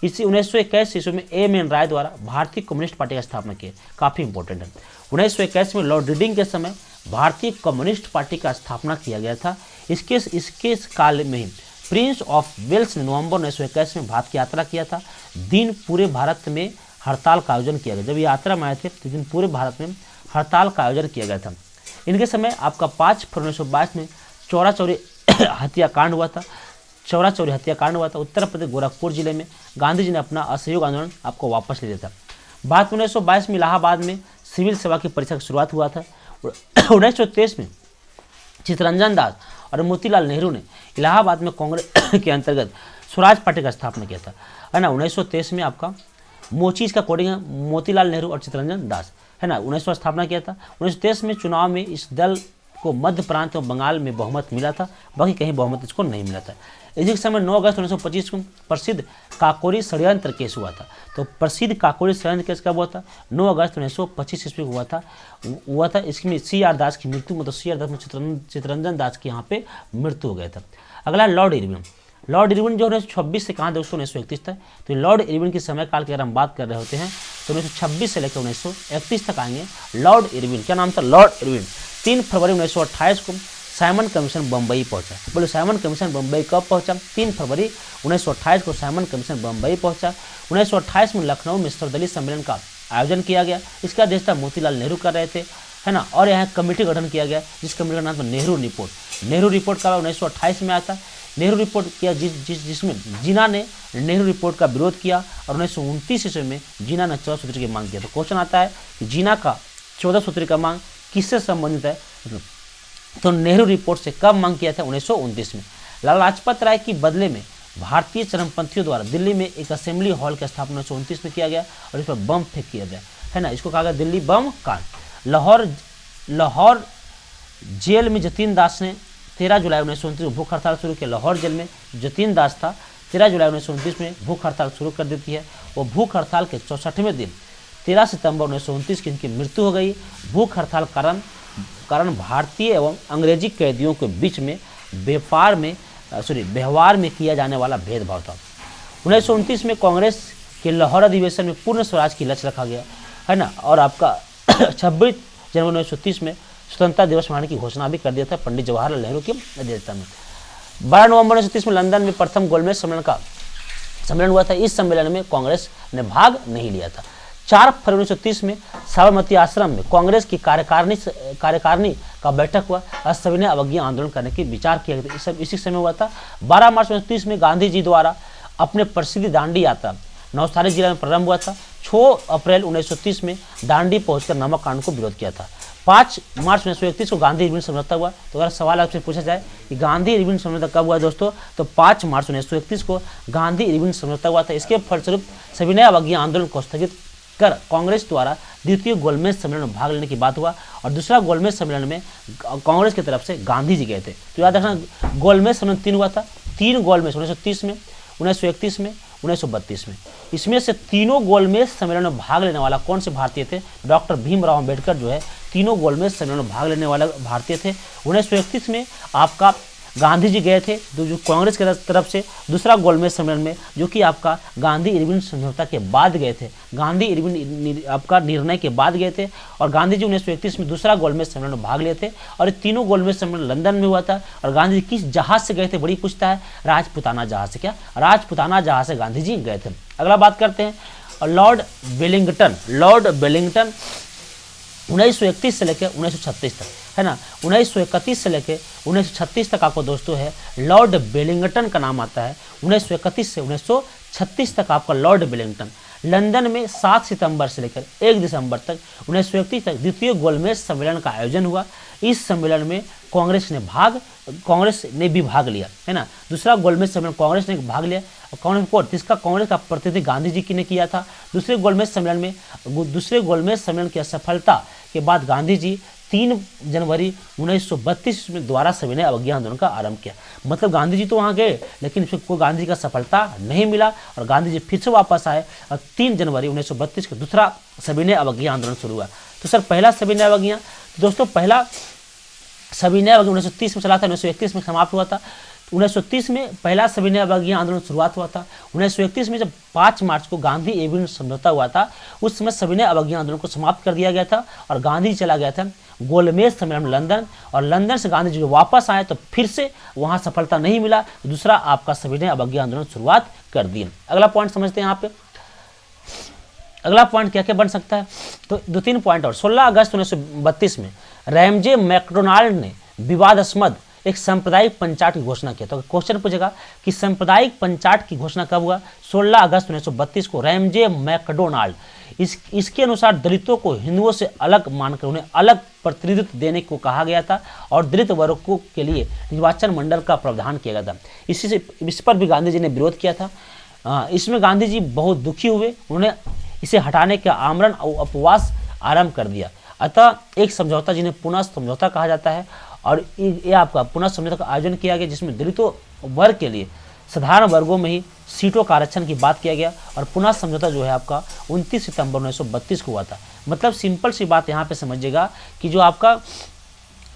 Speaker 1: इसी 1921 ईस्वी में एम.एन. राय द्वारा भारतीय कम्युनिस्ट पार्टी का स्थापना की, काफ़ी इंपॉर्टेंट है। 1921 में लॉर्ड रीडिंग के समय भारतीय कम्युनिस्ट पार्टी का स्थापना किया गया था। इसके इसके काल में ही प्रिंस ऑफ वेल्स ने नवंबर 1921 में भारत की यात्रा किया था। दिन पूरे भारत में हड़ताल का आयोजन किया गया। जब ये यात्रा में आए थे तो दिन पूरे भारत में हड़ताल का आयोजन किया गया था। इनके समय आपका 5 फरवरी 1922 में चौरा चौरी हत्याकांड हुआ था। चौरा चौरी हत्याकांड हुआ था उत्तर प्रदेश गोरखपुर जिले में। गांधी जी ने अपना असहयोग आंदोलन आपको वापस ले लिया था। भारत में 1922 में इलाहाबाद में सिविल सेवा की परीक्षा की शुरुआत हुआ था। 1923 में चित्तरंजन दास और मोतीलाल नेहरू ने इलाहाबाद में कांग्रेस के अंतर्गत स्वराज पार्टी का स्थापना किया था, है ना। 1923 में आपका मोची इसका कोडिंग है, मोतीलाल नेहरू और चित्तरंजन दास, है ना। 1900 स्थापना किया था। 1923 में चुनाव में इस दल को मध्य प्रांत और बंगाल में बहुमत मिला था, बाकी कहीं बहुमत इसको नहीं मिला था। इसी समय 9 अगस्त 1925 को प्रसिद्ध काकोरी षड्यंत्र केस हुआ था। तो प्रसिद्ध काकोरी षड्यंत्र केस कब हुआ था? 9 अगस्त 1925 ईस्वी को हुआ था। इसमें C.R. दास की मृत्यु, मतलब C.R. दास में चित्तरंजन दास की यहाँ पे मृत्यु हो गया था। अगला लॉर्ड इरविन। लॉर्ड इरविन जो 1926 से कहाँ दोस्तों 1931 तक, तो लॉर्ड इरविन की समय काल की अगर हम बात कर रहे होते हैं तो 1926 से लेकर 1931 तक आएंगे। लॉर्ड इरविन, क्या नाम था? Lord Irwin. 3 फरवरी 1928 को साइमन कमीशन बम्बई पहुंचा। बोले साइमन कमीशन बम्बई कब पहुंचा? 3 फरवरी 1928 को साइमन कमीशन बम्बई पहुंचा। 1928 में लखनऊ में सर्वदलीय सम्मेलन का आयोजन किया गया। इसका अध्यक्षता मोतीलाल नेहरू कर रहे थे, है ना। और यहाँ कमेटी गठन किया गया जिस कमेटी का नाम था नेहरू रिपोर्ट। नेहरू रिपोर्ट का 1928 में आता। नेहरू रिपोर्ट किया जिसमें जिन्ना ने नेहरू रिपोर्ट का विरोध किया और 1929 ईस्वी में जिन्ना ने 14 सूत्री की मांग किया। तो क्वेश्चन आता है कि जिन्ना का 14 सूत्री का मांग किससे संबंधित है? तो नेहरू रिपोर्ट से कब मांग किया था? 1929 में। लाला लाजपत राय की बदले में भारतीय चरमपंथियों द्वारा दिल्ली में एक असेंबली हॉल की स्थापना 1929 में किया गया और इस पर बम फेंक किया गया, है ना। इसको कहा गया दिल्ली बम कांड। लाहौर जेल में जतीन दास ने 13 जुलाई 1929 में भूख हड़ताल शुरू किया। लाहौर जेल में जतीन दास था, 13 जुलाई 1929 में भूख हड़ताल शुरू कर देती है। वो भूख हड़ताल के 64वें दिन 13 सितंबर 1929 की इनकी मृत्यु हो गई। भूख हड़ताल कारण भारतीय एवं अंग्रेजी कैदियों के बीच में व्यवहार में किया जाने वाला भेदभाव था। 1929 में कांग्रेस के लाहौर अधिवेशन में पूर्ण स्वराज की लक्ष्य रखा गया, है ना। और आपका 26 जनवरी 1930 में स्वतंत्रता दिवस मनाने की घोषणा भी कर दिया था पंडित जवाहरलाल नेहरू की अध्यक्षता में। 12 नवंबर 1930 में लंदन में प्रथम गोलमेज सम्मेलन हुआ था। इस सम्मेलन में कांग्रेस ने भाग नहीं लिया था। 4 फरवरी 1930 में साबरमती आश्रम में कांग्रेस की कार्यकारिणी का बैठक हुआ और सभी ने अवज्ञा आंदोलन करने की विचार किया गया। सब इसी समय हुआ था। 12 मार्च 1930 में गांधी जी द्वारा अपने प्रसिद्ध दांडी यात्रा नवसारी जिला में प्रारंभ हुआ था। 6 अप्रैल 1930 में दांडी पहुंचकर नमक कांड को विरोध किया था। 5 मार्च 1931 को गांधी इरविन समझौता हुआ। तो अगर सवाल आपसे पूछा जाए कि गांधी इरविन समझौता कब हुआ दोस्तों, तो 5 मार्च 1931 को गांधी इरविन समझौता हुआ था। इसके फलस्वरूप सविनय अवज्ञा आंदोलन को स्थगित कर कांग्रेस द्वारा द्वितीय गोलमेज सम्मेलन में भाग लेने की बात हुआ और दूसरा गोलमेज सम्मेलन में कांग्रेस की तरफ से गांधी जी गए थे। तो याद रखना गोलमेज सम्मेलन 3 हुआ था। 3 गोलमेज 1930 में, 1931 में, 1932 में। इसमें से तीनों गोलमेज सम्मेलन में भाग लेने वाला कौन से भारतीय थे? डॉक्टर भीमराव अम्बेडकर जो है तीनों गोलमेज सम्मेलन में भाग लेने वाला भारतीय थे। 1931 में आपका गांधी जी गए थे जो कांग्रेस की तरफ से, दूसरा गोलमेज सम्मेलन में जो कि आपका गांधी इरविन समझौता के बाद गए थे, गांधी इरविन आपका निर्णय के बाद गए थे। और गांधी जी 1931 में दूसरा गोलमेज सम्मेलन में भाग लिए थे और तीनों गोलमेज सम्मेलन लंदन में हुआ था। और गांधी जी किस जहाज से गए थे? बड़ी पूछता है, राजपुताना जहाज से। क्या? राजपुताना जहाज से गांधी जी गए थे। अगला बात करते हैं लॉर्ड वेलिंगटन। 1931 से लेकर 1936 तक, है ना। 1931 से लेकर 1936 तक आपको दोस्तों है लॉर्ड वेलिंगटन का नाम आता है। 1931 से 1936 तक आपका लॉर्ड वेलिंगटन लंदन में 7 सितंबर से लेकर 1 दिसंबर तक 1931 तक द्वितीय गोलमेज सम्मेलन का आयोजन हुआ। इस सम्मेलन में कांग्रेस ने भी भाग लिया, है ना। दूसरा गोलमेज सम्मेलन कांग्रेस ने भाग लिया। जिसका कांग्रेस का प्रतिनिधि गांधी जी ने किया था। दूसरे गोलमेज सम्मेलन की असफलता के बाद गांधी जी 3 जनवरी 1932 में द्वारा सविनय अवज्ञा आंदोलन का आरंभ किया। मतलब गांधी जी तो वहाँ गए लेकिन इसमें कोई गांधी जी का सफलता नहीं मिला और गांधी जी फिर से वापस आए और 3 जनवरी 1932 को दूसरा सविनय अवज्ञा आंदोलन शुरू हुआ। तो सर पहला सविनय अवज्ञा दोस्तों, पहला सविनय अवज्ञा 1930 में चला था, 1931 में समाप्त हुआ था। 1930 में पहला सविनय अवज्ञा आंदोलन शुरुआत हुआ था। 1931 में जब 5 मार्च को गांधी इरविन समझौता हुआ था उस समय सविनय अवज्ञा आंदोलन को समाप्त कर दिया गया था और गांधी चला गया था गोलमेज सम्मेलन लंदन, और लंदन से गांधी जी वापस आए तो फिर से वहां सफलता नहीं मिला, दूसरा आपका सविनय अवज्ञा आंदोलन शुरुआत कर दी। अगला पॉइंट समझते हैं यहाँ पे, अगला पॉइंट क्या क्या बन सकता है, तो 2-3 पॉइंट और। 16 अगस्त 1932 में रैमजे मैकडोनाल्ड ने विवादास्पद एक सांप्रदायिक पंचायत की घोषणा किया। तो क्वेश्चन पूछेगा कि सांप्रदायिक पंचायत की घोषणा कब हुआ? 16 अगस्त 1932 को रैमजे मैकडोनाल्ड। इसके अनुसार दलितों को हिंदुओं से अलग मानकर उन्हें अलग प्रतिनिधित्व देने को कहा गया था और दलित वर्गों के लिए निर्वाचन मंडल का प्रावधान किया गया था। इस पर भी गांधी जी ने विरोध किया था। इसमें गांधी जी बहुत दुखी हुए, उन्होंने इसे हटाने का आमरण और उपवास आरंभ कर दिया। अतः एक समझौता, जिन्हें पुनः समझौता कहा जाता है, और ये आपका पुनः समझौता का आयोजन किया गया, जिसमें दलितों वर्ग के लिए साधारण वर्गों में ही सीटों का आरक्षण की बात किया गया। और पुनः समझौता जो है आपका 29 सितंबर 1932 को हुआ था। मतलब सिंपल सी बात यहाँ पे समझिएगा कि जो आपका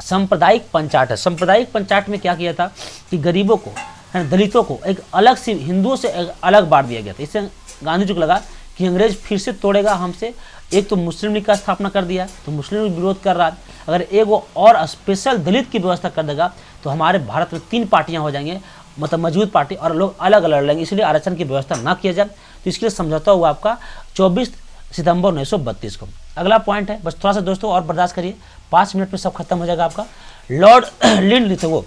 Speaker 1: सांप्रदायिक पंचायत है, सांप्रदायिक पंचायत में क्या किया था कि गरीबों को, दलितों को एक अलग सी, हिंदुओं से अलग बांट दिया गया था। इससे गांधी जी को लगा कि अंग्रेज फिर से तोड़ेगा हमसे। एक तो मुस्लिम लीग का स्थापना कर दिया, तो मुस्लिम लीग विरोध कर रहा है, अगर एक वो और स्पेशल दलित की व्यवस्था कर देगा तो हमारे भारत में 3 पार्टियां हो जाएंगे, मतलब मजबूत पार्टी, और लोग अलग अलग लड़ेंगे, इसलिए आरक्षण की व्यवस्था ना किया जाए। तो इसके लिए समझौता हुआ आपका 24 सितंबर 1932 को। अगला पॉइंट है, बस थोड़ा सा दोस्तों और बर्दाश्त करिए, 5 मिनट में सब खत्म हो जाएगा आपका। लॉर्ड लिंडलिथगो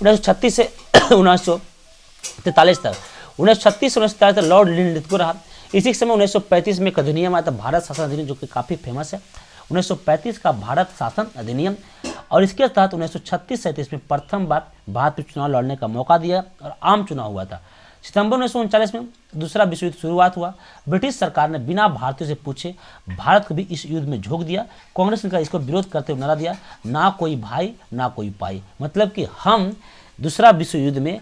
Speaker 1: 1936 से 1943 तक, 1936 से 1943 तक लॉर्ड लिंडलिथगो रहा। इसी समय 1935 में एक अधिनियम आया था, भारत शासन अधिनियम, जो कि काफ़ी फेमस है। 1935 का भारत शासन अधिनियम, और इसके तहत 1936-37 में प्रथम बार भारत में चुनाव लड़ने का मौका दिया और आम चुनाव हुआ था। सितंबर 1939 में दूसरा विश्व युद्ध शुरुआत हुआ। ब्रिटिश सरकार ने बिना भारतीयों से पूछे भारत को भी इस युद्ध में झोंक दिया। कांग्रेस ने इसको विरोध करते हुए नारा दिया, ना कोई भाई ना कोई पाई, मतलब कि हम दूसरा विश्व युद्ध में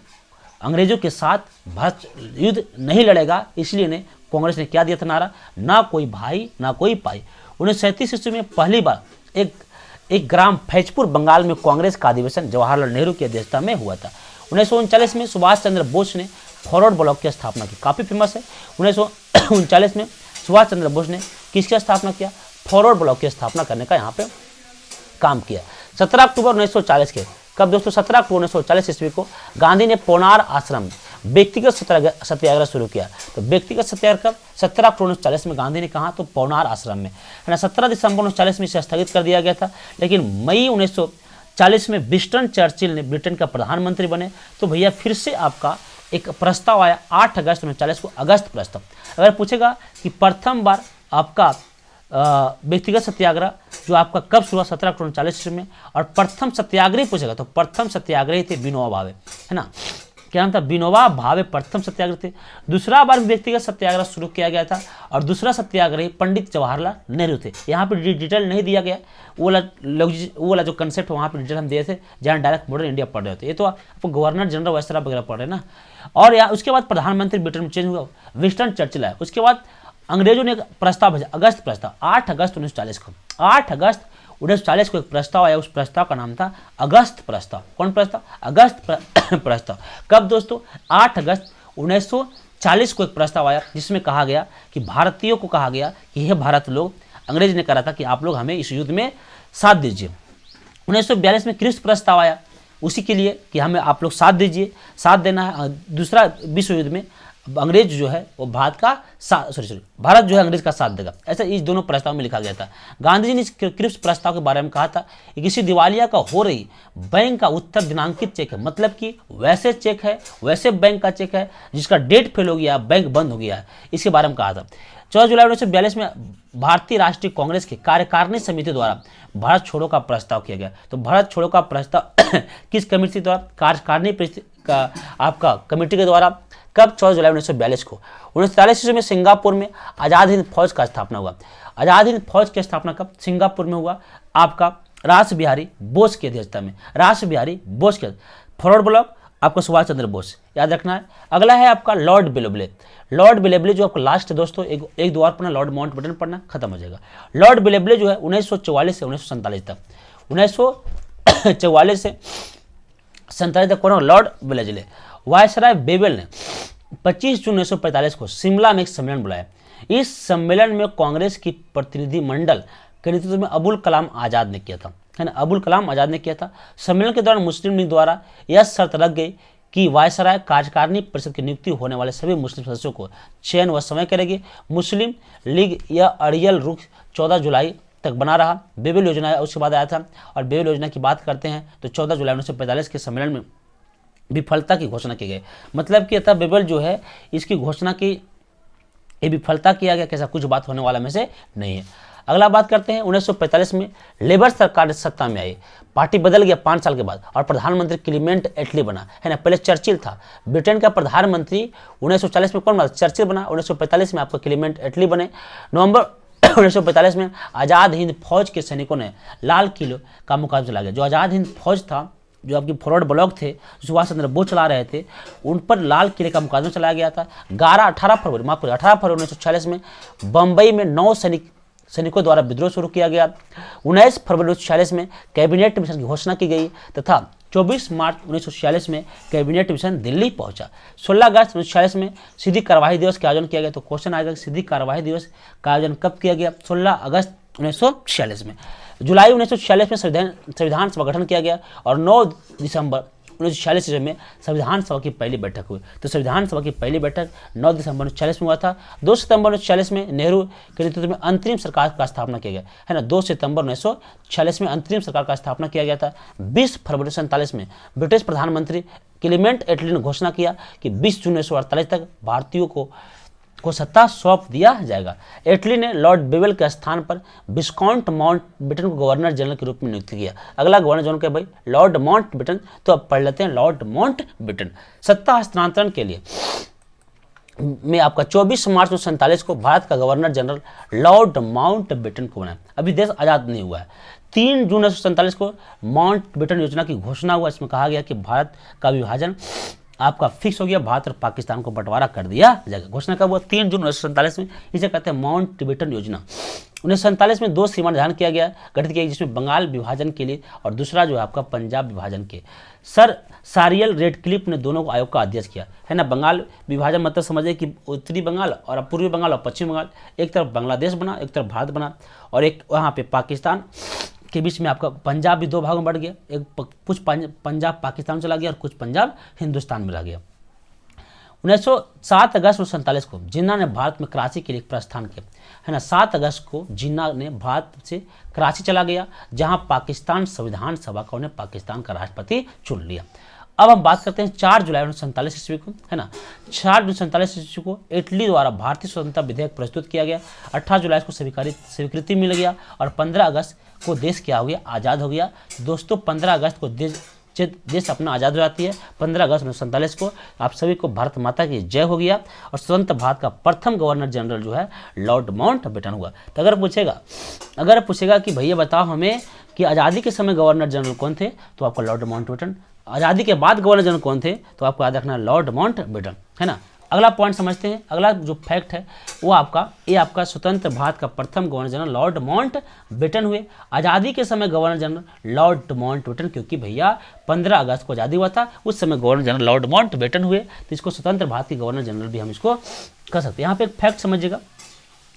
Speaker 1: अंग्रेजों के साथ भारत युद्ध नहीं लड़ेगा। इसलिए ने कांग्रेस ने क्या दिया था नारा, ना कोई भाई ना कोई पाई। 1937 ईस्वी में पहली बार एक ग्राम फैजपुर बंगाल में कांग्रेस का अधिवेशन जवाहरलाल नेहरू की अध्यक्षता में हुआ था। 1939 में सुभाष चंद्र बोस ने फॉरवर्ड ब्लॉक की स्थापना की, काफ़ी फेमस है। 1939 में सुभाष चंद्र बोस ने किसकी स्थापना किया? फॉरवर्ड ब्लॉक की स्थापना करने का यहाँ पे काम किया। 17 अक्टूबर 1940 के, कब दोस्तों? 17 अक्टूबर 1940 ईस्वी को गांधी ने पौनार आश्रम व्यक्तिगत सत्याग्रह शुरू किया। तो व्यक्तिगत सत्याग्रह कब? 17 अक्टूबर 1940 में गांधी ने कहा, तो पौनार आश्रम में, है ना। 17 दिसंबर 1940 में इसे स्थगित कर दिया गया था, लेकिन मई 1940 में विंस्टन चर्चिल ने ब्रिटेन का प्रधानमंत्री बने, तो भैया फिर से आपका एक प्रस्ताव आया 8 अगस्त 1940 को, अगस्त प्रस्ताव। अगर पूछेगा कि प्रथम बार आपका व्यक्तिगत सत्याग्रह जो आपका कब शुरू हुआ? 17 अक्टूबर 1940 में। और प्रथम सत्याग्रही पूछेगा तो प्रथम सत्याग्रही थे विनोबा भावे, है ना। क्या नाम था? विनोबा भावे प्रथम सत्याग्रही थे। दूसरा बार व्यक्तिगत सत्याग्रह शुरू किया गया था, और दूसरा सत्याग्रही पंडित जवाहरलाल नेहरू थे। यहाँ पे डिटेल नहीं दिया गया, वो वाला जो कंसेप्ट वहाँ पे डिटेल हम दिए थे, जहाँ डायरेक्ट मॉडर्न इंडिया पढ़ रहे होते। ये तो आपको गवर्नर जनरल वैसरा वगैरह पढ़ रहे हैं ना। और यहाँ उसके बाद प्रधानमंत्री ब्रिटेन में चेंज हुआ, विंस्टन चर्चिल आया। उसके बाद अंग्रेजों ने एक प्रस्ताव भेजा, अगस्त प्रस्ताव, 8 अगस्त 1940 को। 8 अगस्त 1940 को एक प्रस्ताव आया, उस प्रस्ताव का नाम था अगस्त प्रस्ताव। कौन प्रस्ताव? अगस्त प्रस्ताव। कब दोस्तों? 8 अगस्त 1940 को एक प्रस्ताव आया, जिसमें कहा गया कि भारतीयों को कहा गया कि हे भारत लोग, अंग्रेज ने कहा था कि आप लोग हमें इस युद्ध में साथ दीजिए। 1942 में क्रिस्ट प्रस्ताव आया, उसी के लिए कि हमें आप लोग साथ दीजिए, साथ देना है। दूसरा विश्व युद्ध में अंग्रेज जो है वो भारत जो है अंग्रेज का साथ देगा, ऐसा इस दोनों प्रस्ताव में लिखा गया था। गांधी जी ने इस क्रिप्स प्रस्ताव के बारे में कहा था कि किसी दिवालिया का हो रही बैंक का उत्तर दिनांकित चेक है, मतलब कि वैसे चेक है, वैसे बैंक का चेक है जिसका डेट फेल हो गया, बैंक बंद हो गया है, इसके बारे में कहा था। 14 जुलाई 1942 में भारतीय राष्ट्रीय कांग्रेस की कार्यकारिणी समिति द्वारा भारत छोड़ो का प्रस्ताव किया गया। तो भारत छोड़ो का प्रस्ताव किस कमेटी द्वारा? कार्यकारिणी का आपका कमेटी के द्वारा। कब? 14 जुलाई 1942 को। 1943 में सिंगापुर में आज़ाद हिंद फौज का स्थापना हुआ। आज़ाद हिंद फौज की स्थापना कब? सिंगापुर में हुआ, आपका रास बिहारी बोस की अध्यक्षता में। रास बिहारी बोस के फॉरवर्ड ब्लॉक आपको सुभाष चंद्र बोस, याद रखना है। अगला है आपका लॉर्ड बेलेवले। लॉर्ड बेलेवले जो आपका लास्ट है दोस्तों, एक दो बार पढ़ना, लॉर्ड माउंटबेटन पढ़ना, खत्म हो जाएगा। लॉर्ड बेलेवले जो है 1944 से 1947 तक, 1944 से 47 तक कौन? लॉर्ड बेलेवले। वायसराय बेवेल ने 25 जून 1945 को शिमला में एक सम्मेलन बुलाया। इस सम्मेलन में कांग्रेस की प्रतिनिधि मंडल के नेतृत्व में अबुल कलाम आजाद ने किया था। है ना, अबुल कलाम आज़ाद ने किया था। सम्मेलन के दौरान मुस्लिम लीग द्वारा यह शर्त लग गई कि वायसराय कार्यकारिणी परिषद की नियुक्ति होने वाले सभी मुस्लिम सदस्यों को चयन व समय करेगी। मुस्लिम लीग यह अड़ियल रुख 14 जुलाई तक बना रहा। बेबिल योजना उसके बाद आया था, और बेबिल योजना की बात करते हैं तो 14 जुलाई 1945 के सम्मेलन में विफलता की घोषणा की गई। मतलब कि था बेबिल जो है इसकी घोषणा की ये विफलता किया गया, कैसा कुछ बात होने वाला में से नहीं है। अगला बात करते हैं 1945 में लेबर सरकार सत्ता में आई। पार्टी बदल गया 5 साल के बाद और प्रधानमंत्री क्लीमेंट एटली बना, है ना। पहले चर्चिल था, ब्रिटेन का प्रधानमंत्री 1940 में कौन बना? चर्चिल बना। 1945 में आपका क्लीमेंट एटली बने। नवंबर 1945 में आज़ाद हिंद फौज के सैनिकों ने लाल किले का मुकाबला चला गया। जो आज़ाद हिंद फौज था, जो आपकी फॉरवर्ड ब्लॉक थे, सुभाष चंद्र बोस चला रहे थे, उन पर लाल किले का मुकाबला चलाया गया था। 18 फरवरी 1946 में बम्बई में 9 सैनिकों द्वारा विद्रोह शुरू किया गया। 19 फरवरी 1946 में कैबिनेट मिशन की घोषणा की गई तथा 24 मार्च 1946 में कैबिनेट मिशन दिल्ली पहुंचा। 16 अगस्त 1946 में सीधी कार्यवाही दिवस का आयोजन किया गया। तो क्वेश्चन आएगा कि सीधी कार्यवाही दिवस का आयोजन कब किया गया? 16 अगस्त 1946 में। जुलाई 1946 में संविधान सभा गठन किया गया और 9 दिसंबर 1946 ईस्वी में संविधान सभा की पहली बैठक हुई। तो संविधान सभा की पहली बैठक 9 दिसंबर 1946 में हुआ था। 2 सितंबर 1946 में नेहरू के नेतृत्व में अंतरिम सरकार का स्थापना किया गया, है ना। 2 सितंबर 1946 में अंतरिम सरकार का स्थापना किया गया था। 20 फरवरी 1947 में ब्रिटिश प्रधानमंत्री क्लीमेंट एटली ने घोषणा किया कि 20 जून 1948 तक भारतीयों को सत्ता सौंप दिया जाएगा। एटली ने लॉर्ड बेवेल के स्थान पर विस्काउंट माउंटबेटन को गवर्नर जनरल के रूप में नियुक्त किया। अगला गवर्नर जनरल क्या भाई? Lord Mountbatten. तो अब पढ़ लेते हैं लॉर्ड माउंटबेटन। सत्ता हस्तांतरण के लिए में आपका 24 मार्च 1947 को भारत का गवर्नर जनरल लॉर्ड माउंटबेटन को बनाया। अभी देश आज़ाद नहीं हुआ है। 3 जून 1947 को माउंटबेटन योजना की घोषणा हुआ। इसमें कहा गया कि भारत का विभाजन आपका फिक्स हो गया, भारत और पाकिस्तान को बंटवारा कर दिया जाएगा। घोषणा कब हुआ? 3 जून 1947 में। इसे कहते हैं माउंटबेटन योजना। 1947 में 2 सीमा निर्धारण किया गया, गठित किया, जिसमें बंगाल विभाजन के लिए और दूसरा जो है आपका पंजाब विभाजन के। सर सारियल रेडक्लिफ ने दोनों को आयोग का अध्यक्ष किया, है ना। बंगाल विभाजन मतलब समझिए कि उत्तरी बंगाल और पूर्वी बंगाल और पश्चिम बंगाल, एक तरफ बांग्लादेश बना, एक तरफ भारत बना, और एक वहाँ पे पाकिस्तान के बीच में आपका पंजाब भी 2 भागों में बढ़ गया। एक कुछ पंजाब पाकिस्तान चला गया और कुछ पंजाब हिंदुस्तान में रह गया। 7 अगस्त 1947 को जिन्ना ने भारत में कराची के लिए प्रस्थान किया, है ना। 7 अगस्त को जिन्ना ने भारत से कराची चला गया, जहां पाकिस्तान संविधान सभा का उन्हें पाकिस्तान का राष्ट्रपति चुन लिया। अब हम बात करते हैं 4 जुलाई 1947 ईस्वी को, है ना। 4 जून 1947 ईस्वी को इटली द्वारा भारतीय स्वतंत्रता विधेयक प्रस्तुत किया गया। 18 जुलाई को स्वीकृति मिल गया और 15 अगस्त को देश क्या हो गया? आज़ाद हो गया। दोस्तों 15 अगस्त को देश अपना आज़ाद हो जाती है। 15 अगस्त 1947 को आप सभी को भारत माता की जय हो गया और स्वतंत्र भारत का प्रथम गवर्नर जनरल जो है लॉर्ड माउंटबेटन हुआ। तो अगर पूछेगा कि भैया बताओ हमें कि आज़ादी के समय गवर्नर जनरल कौन थे, तो आपका लॉर्ड माउंटबेटन। आज़ादी के बाद गवर्नर जनरल कौन थे, तो आपको याद रखना लॉर्ड माउंटबेटन, है ना। अगला पॉइंट समझते हैं। अगला जो फैक्ट है वो आपका स्वतंत्र भारत का प्रथम गवर्नर जनरल लॉर्ड माउंटबेटन हुए। आज़ादी के समय गवर्नर जनरल लॉर्ड माउंटबेटन, क्योंकि भैया 15 अगस्त को आज़ादी हुआ था, उस समय गवर्नर जनरल लॉर्ड माउंटबेटन हुए, तो इसको स्वतंत्र भारत के गवर्नर जनरल भी हम इसको कर सकते हैं। यहाँ पे एक फैक्ट समझिएगा,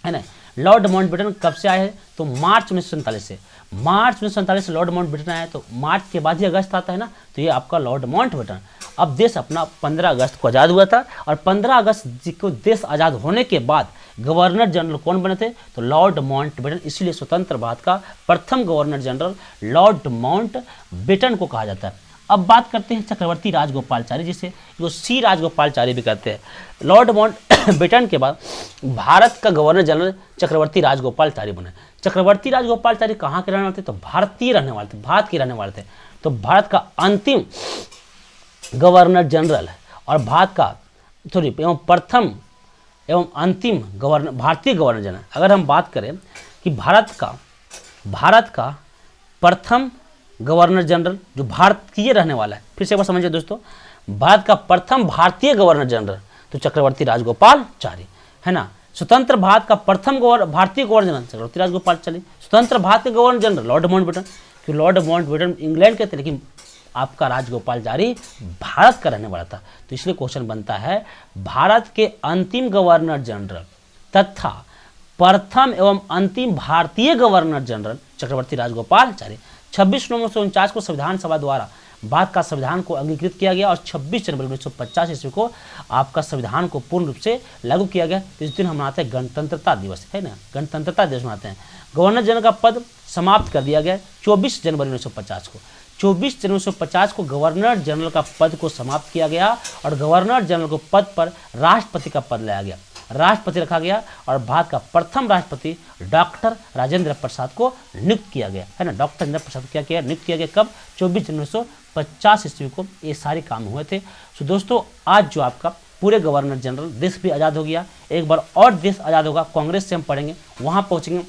Speaker 1: है ना। लॉर्ड माउंटबेटन कब से आए हैं? तो मार्च 1947 से। मार्च 1947 से लॉर्ड माउंटबेटन आए, तो मार्च के बाद ही अगस्त आता है ना, तो ये आपका लॉर्ड माउंटबेटन। अब देश अपना 15 अगस्त को आज़ाद हुआ था और 15 अगस्त को देश आज़ाद होने के बाद गवर्नर जनरल कौन बने थे? तो लॉर्ड माउंटबेटन। इसीलिए स्वतंत्र भारत का प्रथम गवर्नर जनरल लॉर्ड माउंटबेटन को कहा जाता है। अब बात करते हैं चक्रवर्ती राजगोपालचारी, जिसे जो सी राजगोपालचारी भी कहते हैं। लॉर्ड माउंटबेटन के बाद भारत का गवर्नर जनरल चक्रवर्ती राजगोपालचारी बने। चक्रवर्ती राजगोपालचारी कहाँ के रहने वाले थे? तो भारतीय रहने वाले थे, भारत के रहने वाले थे। तो भारत का अंतिम गवर्नर जनरल और भारत का एवं प्रथम एवं अंतिम भारतीय गवर्नर जनरल। अगर हम बात करें कि भारत का प्रथम गवर्नर जनरल जो भारतीय रहने वाला है, फिर से एक बार समझिए दोस्तों, भारत का प्रथम भारतीय गवर्नर जनरल तो चक्रवर्ती राजगोपालचारी, है ना। स्वतंत्र भारत का प्रथम भारतीय गवर्नर जनरल चक्रवर्ती राजगोपालचारी। स्वतंत्र भारत के गवर्नर जनरल लॉर्ड माउंटबेटन, क्योंकि लॉर्ड माउंटबेटन इंग्लैंड के थे, लेकिन आपका राजगोपालचारी भारत का रहने वाला था। तो इसलिए क्वेश्चन बनता है, भारत के अंतिम गवर्नर जनरल तथा प्रथम एवं अंतिम भारतीय गवर्नर जनरल चक्रवर्ती राजगोपालचारी। 26 नवंबर 1949 को संविधान सभा द्वारा भारत का संविधान को अंगीकृत किया गया और 26 जनवरी 1950 ईस्वी को आपका संविधान को पूर्ण रूप से लागू किया गया। इस दिन हम मनाते हैं गणतंत्रता दिवस, है ना, गणतंत्रता दिवस मनाते हैं। गवर्नर जनरल का पद समाप्त कर दिया गया 24 जनवरी 1950 को। 24 जनवरी 1950 को गवर्नर जनरल का पद को समाप्त किया गया और गवर्नर जनरल को पद पर राष्ट्रपति का पद लाया गया, राष्ट्रपति रखा गया और भारत का प्रथम राष्ट्रपति डॉक्टर राजेंद्र प्रसाद को नियुक्त किया गया, है ना। डॉक्टर राजेंद्र प्रसाद क्या किया, नियुक्त किया गया कब? 24 जनवरी 1950 ईस्वी को ये सारे काम हुए थे। तो दोस्तों आज जो आपका पूरे गवर्नर जनरल, देश भी आज़ाद हो गया, एक बार और देश आज़ाद होगा, कांग्रेस से हम पढ़ेंगे, वहाँ पहुँचेंगे।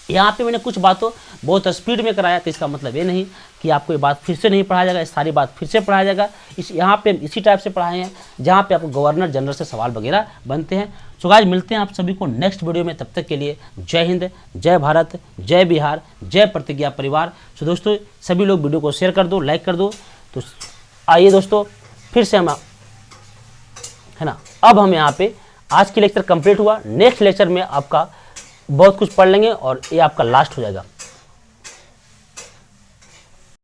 Speaker 1: यहाँ पे मैंने कुछ बातों बहुत स्पीड में कराया, तो इसका मतलब ये नहीं कि आपको ये बात फिर से नहीं पढ़ाया जाएगा, सारी बात फिर से पढ़ाया जाएगा। यहाँ पे इसी टाइप से पढ़ाए हैं जहाँ पे आपको गवर्नर जनरल से सवाल वगैरह बनते हैं। सो गाइस मिलते हैं आप सभी को नेक्स्ट वीडियो में, तब तक के लिए जय हिंद, जय भारत, जय बिहार, जय प्रतिज्ञा परिवार। सो दोस्तों सभी लोग वीडियो को शेयर कर दो, लाइक कर दो। तो आइए दोस्तों फिर से हम, है ना, अब हम यहाँ पे आज की लेक्चर कंप्लीट हुआ। नेक्स्ट लेक्चर में आपका बहुत कुछ पढ़ लेंगे और ये आपका लास्ट हो जाएगा।